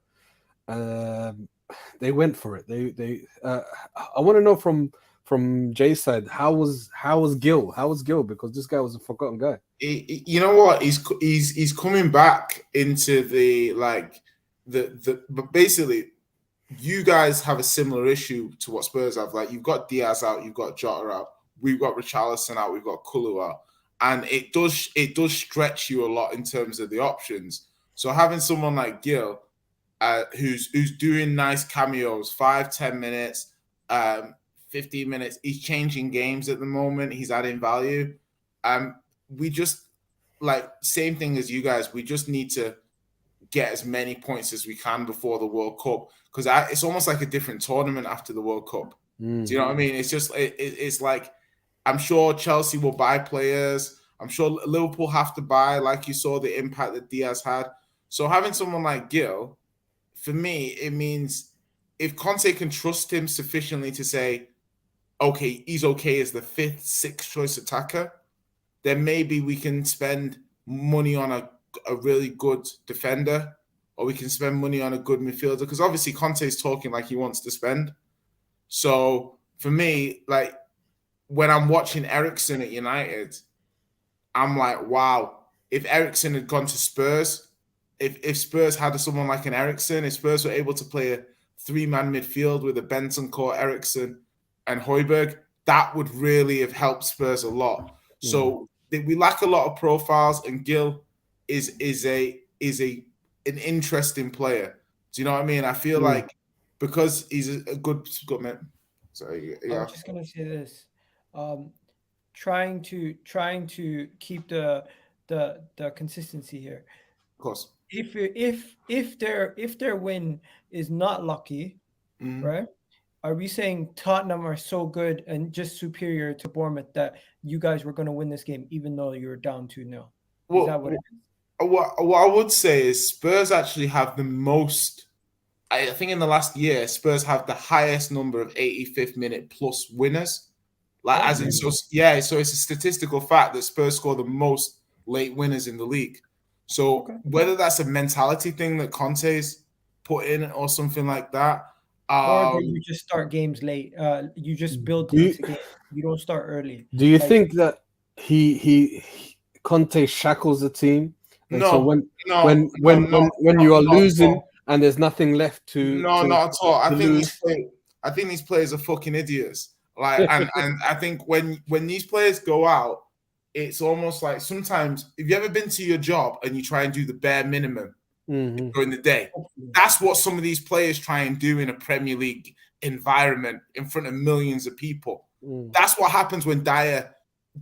they went for it. I want to know from Jay's side, how was Gil? How was Gil? Because this guy was a forgotten guy. You know what? He's coming back into but basically, you guys have a similar issue to what Spurs have. Like, you've got Diaz out, you've got Jota out, we've got Richarlison out, we've got Kulu out, and it does stretch you a lot in terms of the options. So having someone like Gil, who's doing nice cameos, 5-10 minutes, 15 minutes, he's changing games at the moment. He's adding value. We just, like, same thing as you guys. We just need to get as many points as we can before the World Cup, because it's almost like a different tournament after the World Cup. Do you know what I mean? It's just it's like, I'm sure Chelsea will buy players. I'm sure Liverpool have to buy, like you saw the impact that Diaz had. So having someone like Gil, for me, it means if Conte can trust him sufficiently to say, okay, he's okay as the 5th, 6th choice attacker, then maybe we can spend money on a really good defender, or we can spend money on a good midfielder, because obviously Conte's talking like he wants to spend. So for me, like, when I'm watching Eriksen at United, I'm like, wow, if Eriksen had gone to Spurs, if Spurs had someone like an Eriksen, if Spurs were able to play a 3-man midfield with a Bentancur, Eriksen, and Højbjerg, that would really have helped Spurs a lot. So we lack a lot of profiles, and Gil is an interesting player. Do you know what I mean? I feel like because he's a good man. So yeah. I'm just gonna say this. Trying to keep the consistency here. Of course. If their win is not lucky, right? Are we saying Tottenham are so good and just superior to Bournemouth that you guys were going to win this game even though you were down 2-0? Is that what it is? What I would say is Spurs actually have the most. I think in the last year, Spurs have the highest number of 85th minute plus winners. So it's a statistical fact that Spurs score the most late winners in the league. So whether that's a mentality thing that Conte's put in or something like that, or do you just start games late? You just build into games. You don't start early. Do you think that he Conte shackles the team? And so when you are losing and there's nothing left to not at all. I think these players are fucking idiots. Like, and I think when these players go out, it's almost like sometimes, have you ever been to your job and you try and do the bare minimum during the day? That's what some of these players try and do in a Premier League environment in front of millions of people. That's what happens when Dyer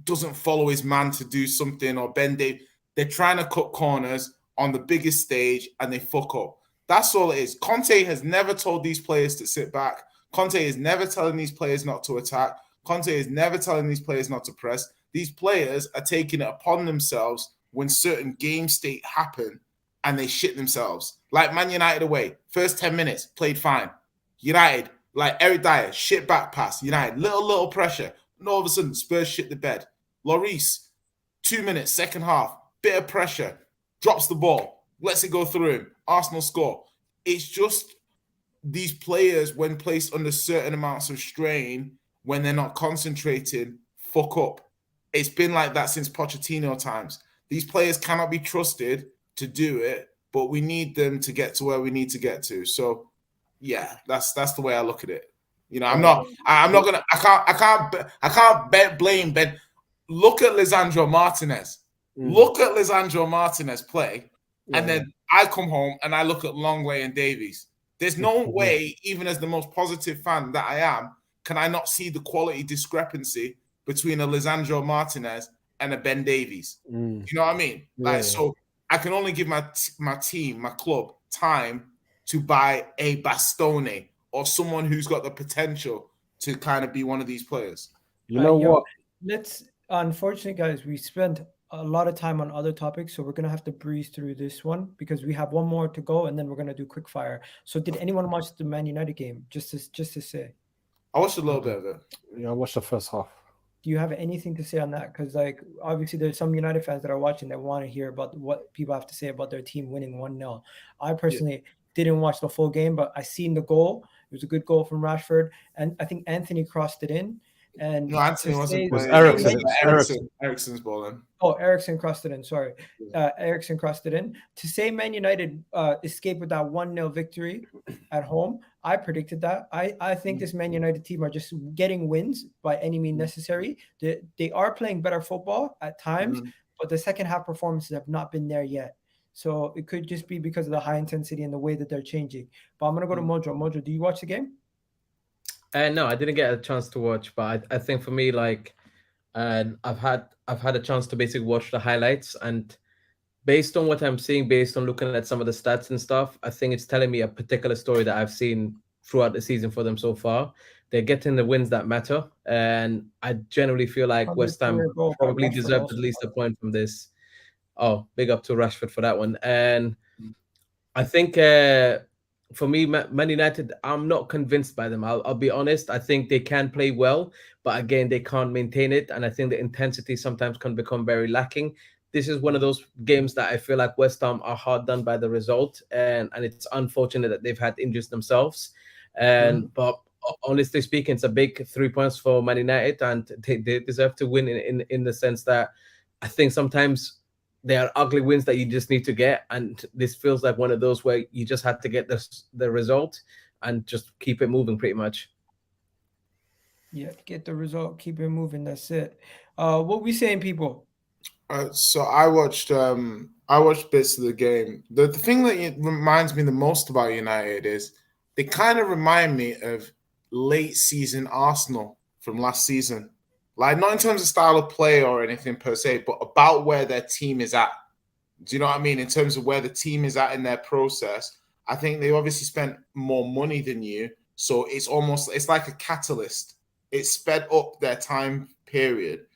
doesn't follow his man to do something, or Ben Dave. They're trying to cut corners on the biggest stage and they fuck up. That's all it is. Conte has never told these players to sit back. Conte is never telling these players not to attack. Conte is never telling these players not to press. These players are taking it upon themselves when certain game state happen and they shit themselves. Like Man United away, first 10 minutes, played fine. United, like Eric Dyer, shit back pass. United, little pressure. And all of a sudden, Spurs shit the bed. Lloris, 2 minutes, second half, bit of pressure, drops the ball, lets it go through him. Arsenal score. It's just these players, when placed under certain amounts of strain, when they're not concentrating, fuck up. It's been like that since Pochettino times. These players cannot be trusted to do it, but we need them to get to where we need to get to. So, yeah, that's the way I look at it. You know, I can't blame Ben. Look at Lisandro Martinez. Look at Lisandro Martinez play, and then I come home and I look at Longley and Davies. There's no way, even as the most positive fan that I am, can I not see the quality discrepancy between a Lisandro Martinez and a Ben Davies. You know what I mean? So I can only give my team, my club, time to buy a Bastoni or someone who's got the potential to kind of be one of these players. You know what? Unfortunately, guys, we spent a lot of time on other topics, so we're going to have to breeze through this one because we have one more to go, and then we're going to do quick fire. So did anyone watch the Man United game? Just to say. I watched a little bit of it. Yeah, I watched the first half. Do you have anything to say on that? Because, like, obviously there's some United fans that are watching that want to hear about what people have to say about their team winning 1-0. I personally didn't watch the full game, but I seen the goal. It was a good goal from Rashford, and I think Anthony crossed it in. And no, Anthony wasn't. It was Eriksen. Eriksen's ball in. Oh, Eriksen crossed it in. Sorry, Eriksen crossed it in. To say Man United escaped with that 1-0 victory at home, I predicted that. I think this Man United team are just getting wins by any means necessary. They are playing better football at times, but the second half performances have not been there yet. So it could just be because of the high intensity and the way that they're changing. But I'm gonna go to Mojo. Mojo, do you watch the game? No, I didn't get a chance to watch, but I think for me, like, I've had a chance to basically watch the highlights, and based on what I'm seeing, based on looking at some of the stats and stuff, I think it's telling me a particular story that I've seen throughout the season for them so far. They're getting the wins that matter, and I generally feel like West Ham probably deserved at least a point from this. Oh, big up to Rashford for that one. And I think for me, Man United, I'm not convinced by them. I'll be honest. I think they can play well, but again, they can't maintain it. And I think the intensity sometimes can become very lacking. This is one of those games that I feel like West Ham are hard done by the result. And it's unfortunate that they've had injuries themselves. But honestly speaking, it's a big 3 points for Man United, and they deserve to win in the sense that I think sometimes they are ugly wins that you just need to get, and this feels like one of those where you just had to get the result and just keep it moving, pretty much. Yeah, get the result, keep it moving. That's it. What we saying, people? So I watched bits of the game. The thing that reminds me the most about United is they kind of remind me of late season Arsenal from last season. Like, not in terms of style of play or anything per se, but about where their team is at. Do you know what I mean? In terms of where the team is at in their process. I think they obviously spent more money than you. So it's like a catalyst. It sped up their time period.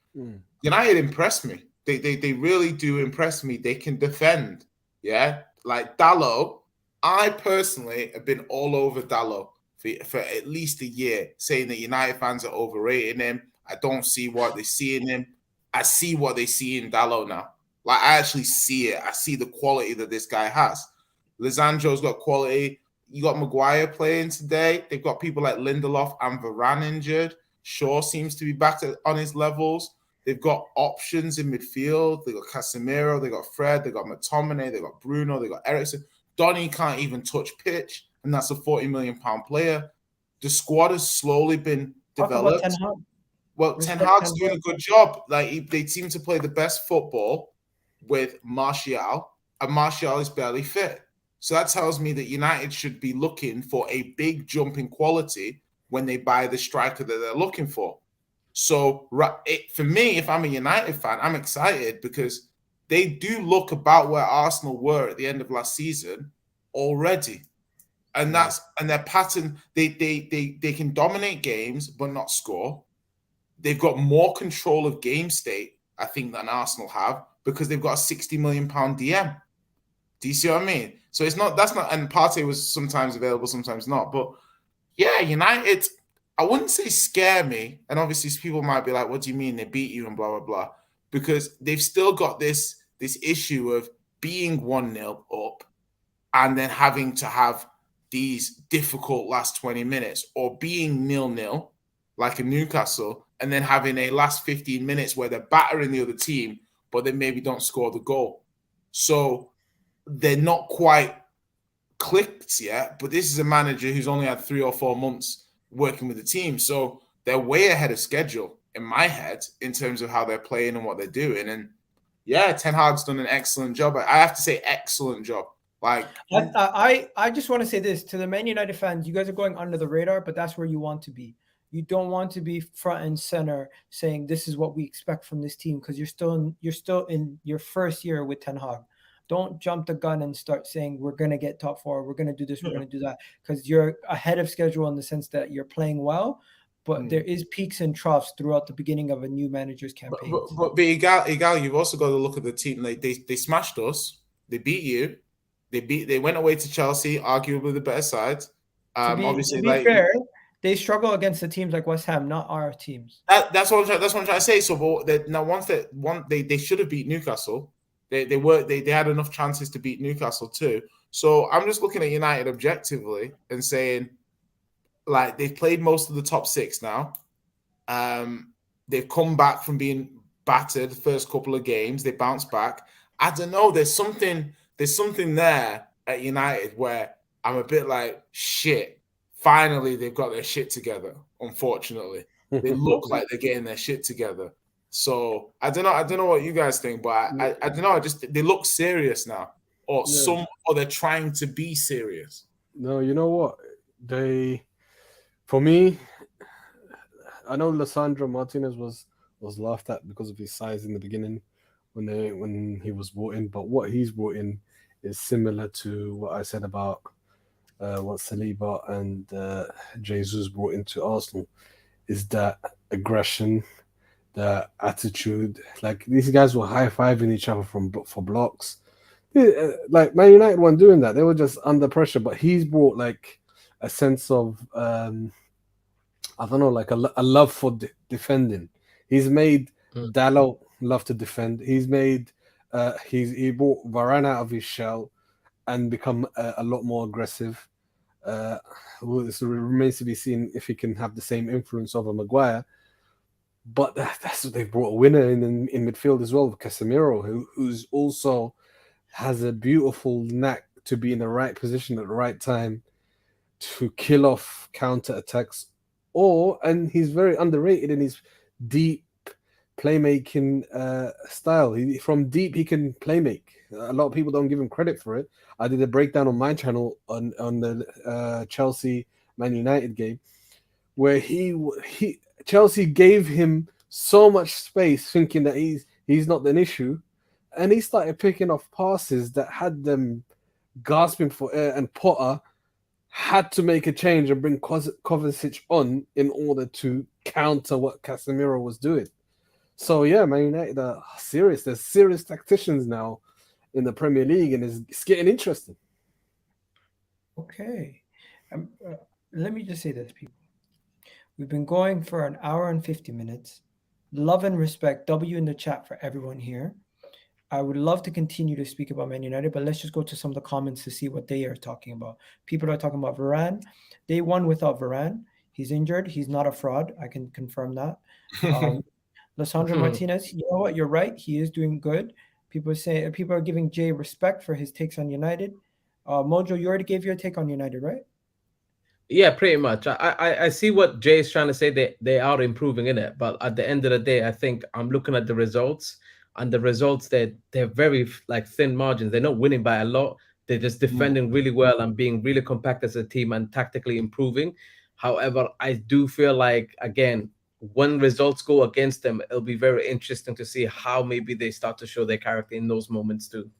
United impressed me. They really do impress me. They can defend. Yeah. Like Dalot, I personally have been all over Dalot for at least a year, saying that United fans are overrating him. I don't see what they see in him. I see what they see in Dalot now. Like, I actually see it. I see the quality that this guy has. Lisandro's got quality. You got Maguire playing today. They've got people like Lindelof and Varane injured. Shaw seems to be back on his levels. They've got options in midfield. They got Casemiro. They got Fred. They got McTominay. They got Bruno. They got Eriksen. Donny can't even touch pitch, and that's a £40 million player. The squad has slowly been developed. Well, Ten Hag's doing a good job. Like, they seem to play the best football with Martial, and Martial is barely fit. So that tells me that United should be looking for a big jump in quality when they buy the striker that they're looking for. So for me, if I'm a United fan, I'm excited because they do look about where Arsenal were at the end of last season already. And their pattern, they can dominate games but not score. They've got more control of game state, I think, than Arsenal have, because they've got a £60 million DM. Do you see what I mean? So and Partey was sometimes available, sometimes not. But yeah, United, I wouldn't say scare me. And obviously people might be like, what do you mean they beat you and blah, blah, blah. Because they've still got this issue of being 1-0 up and then having to have these difficult last 20 minutes, or being 0-0 like a Newcastle, and then having a last 15 minutes where they're battering the other team, but they maybe don't score the goal. So they're not quite clicked yet, but this is a manager who's only had 3 or 4 months working with the team. So they're way ahead of schedule in my head in terms of how they're playing and what they're doing. And yeah, Ten Hag's done an excellent job. I have to say excellent job. Like, I just want to say this to the Man United fans: you guys are going under the radar, but that's where you want to be. You don't want to be front and center saying this is what we expect from this team, because you're still in your first year with Ten Hag. Don't jump the gun and start saying we're going to get top 4, we're going to do this, we're going to do that, because you're ahead of schedule in the sense that you're playing well, but there is peaks and troughs throughout the beginning of a new manager's campaign. But Egal, you've also got to look at the team. Like, they smashed us, they beat you, they went away to Chelsea, arguably the better side. Obviously, to be fair, they struggle against the teams like West Ham, not our teams. That's what I'm trying to say. So, they should have beat Newcastle. They had enough chances to beat Newcastle too. So I'm just looking at United objectively and saying, like, they've played most of the top 6 now. They've come back from being battered the first couple of games. They bounced back. I don't know. There's something there at United where I'm a bit like, shit. Finally, they've got their shit together. Unfortunately, they look like they're getting their shit together. So I don't know what you guys think, but I don't know. They look serious now, or they're trying to be serious. No, you know what? For me, I know Lisandro Martinez was laughed at because of his size in the beginning when he was brought in, but what he's brought in is similar to what I said about what Saliba and Jesus brought into Arsenal, is that aggression, the attitude. Like, these guys were high-fiving each other for blocks. Like, Man United weren't doing that. They were just under pressure, but he's brought like a sense of I don't know, like a love for defending. He's made Dalot love to defend. He's made he brought Varane out of his shell and become a lot more aggressive. It remains to be seen if he can have the same influence over Maguire. But that's what they've brought a winner in midfield as well, Casemiro, who's also has a beautiful knack to be in the right position at the right time to kill off counter attacks. And he's very underrated in his deep playmaking style. From deep, he can playmake. A lot of people don't give him credit for it. I did a breakdown on my channel on the Chelsea Man United game, where Chelsea gave him so much space, thinking that he's not an issue, and he started picking off passes that had them gasping for air, and Potter had to make a change and bring Kovacic on in order to counter what Casemiro was doing. So yeah, Man United are serious. There's serious tacticians now in the Premier League, and it's getting interesting. Okay. Let me just say this, people. We've been going for an hour and 50 minutes. Love and respect. W in the chat for everyone here. I would love to continue to speak about Man United, but let's just go to some of the comments to see what they are talking about. People are talking about Varane. They won without Varane. He's injured. He's not a fraud. I can confirm that. Lissandro Martinez, you know what? You're right. He is doing good. People are giving Jay respect for his takes on United. Mojo, you already gave your take on United, right? Yeah, pretty much. I see what Jay is trying to say. They are improving in it, but at the end of the day, I think I'm looking at the results, and the results they're very like thin margins. They're not winning by a lot. They're just defending really well and being really compact as a team and tactically improving. However, I do feel like, again, when results go against them, it'll be very interesting to see how maybe they start to show their character in those moments too.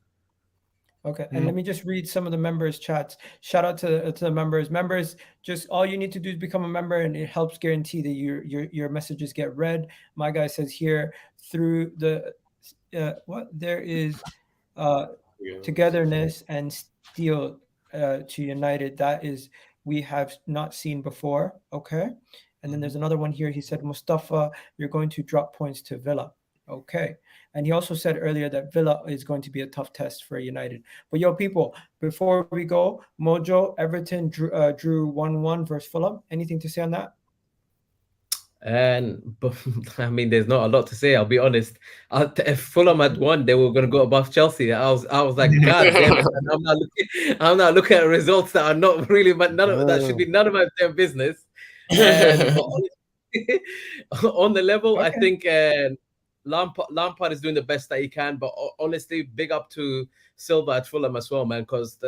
Okay, and let me just read some of the members' chats. Shout out to the members. Members, just all you need to do is become a member, and it helps guarantee that your messages get read. My guy says here, through the there is togetherness and steel to United. That is we have not seen before. Okay, and then there's another one here. He said, Mustafa, you're going to drop points to Villa. Okay. And he also said earlier that Villa is going to be a tough test for United. But yo, people, before we go, Mojo, Everton drew 1-1 versus Fulham. Anything to say on that? And I mean, there's not a lot to say. I'll be honest. If Fulham had won, they were going to go above Chelsea. I was like, God damn it! I'm not looking at results that are not really, but that should be none of my damn business. And on the level, okay. I think. Lampard is doing the best that he can, but honestly, big up to Silva at Fulham as well, man, because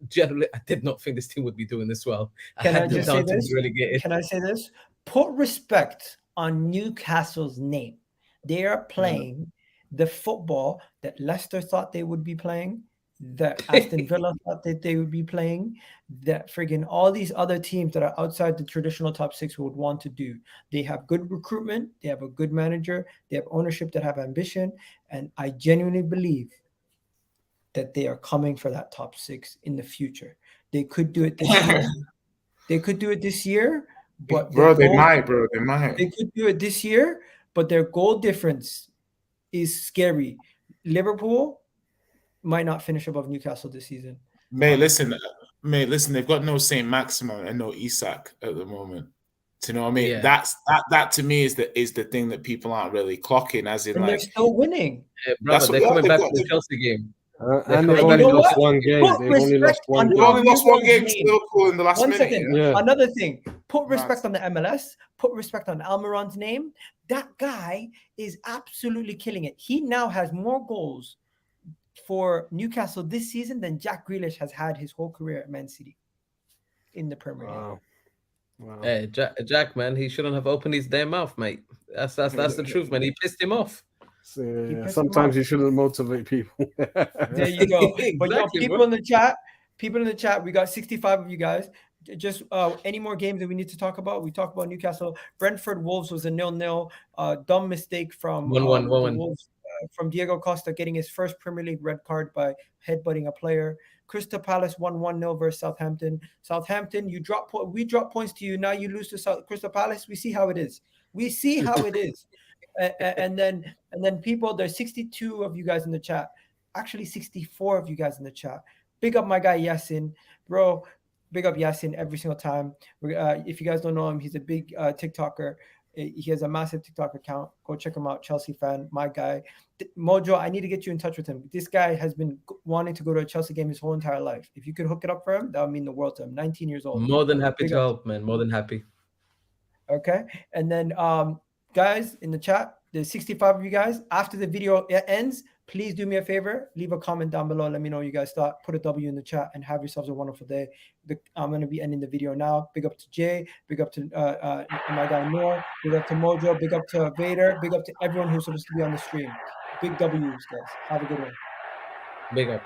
generally I did not think this team would be doing this well. Can I just say this? Can I say this? Put respect on Newcastle's name. They are playing the football that Leicester thought they would be playing, that Aston Villa thought that they would be playing, that friggin' all these other teams that are outside the traditional top six would want to do. They have good recruitment, they have a good manager, they have ownership that have ambition, and I genuinely believe that they are coming for that top six in the future. They could do it this year. They could do it this year, but they might. They could do it this year, but their goal difference is scary. Liverpool might not finish above Newcastle this season. Mate, listen, they've got no Saint Maximin and no Isak at the moment. Do you know what I mean? Yeah. That to me is the thing that people aren't really clocking, as in, and like, they're still winning. Brother, they're coming back to the Chelsea game. And they've only lost one game. They've only lost one game. They've only lost one game to Liverpool in the last minute. Second. Yeah. Another thing, put respect on the MLS, put respect on Almiron's name. That guy is absolutely killing it. He now has more goals for Newcastle this season than Jack Grealish has had his whole career at Man City in the Premier League. Wow. Hey, Jack, man, he shouldn't have opened his damn mouth, mate. That's the truth, man. He pissed him off. So, sometimes you shouldn't motivate people. There you go. But exactly, people in the chat, we got 65 of you guys. Just any more games that we need to talk about? We talked about Newcastle. Brentford Wolves was a 0-0. Dumb mistake from 1-1. Wolves, from Diego Costa getting his first Premier League red card by headbutting a player. Crystal Palace won 1-0 versus Southampton. Southampton, we drop points to you. Now you lose to Crystal Palace. We see how it is. And then people, there's 62 of you guys in the chat. Actually, 64 of you guys in the chat. Big up my guy Yasin, bro. Big up Yasin every single time. If you guys don't know him, he's a big TikToker. He has a massive TikTok account. Go check him out. Chelsea fan, my guy. Mojo, I need to get you in touch with him. This guy has been wanting to go to a Chelsea game his whole entire life. If you could hook it up for him, that would mean the world to him. 19 years old. More than happy to help, man. More than happy. Okay. And then guys in the chat, there's 65 of you guys. After the video ends, please do me a favor. Leave a comment down below. Let me know what you guys thought. Put a W in the chat and have yourselves a wonderful day. I'm going to be ending the video now. Big up to Jay. Big up to my guy Noor. Big up to Mojo. Big up to Vader. Big up to everyone who's supposed to be on the stream. Big W's, guys. Have a good one. Big up.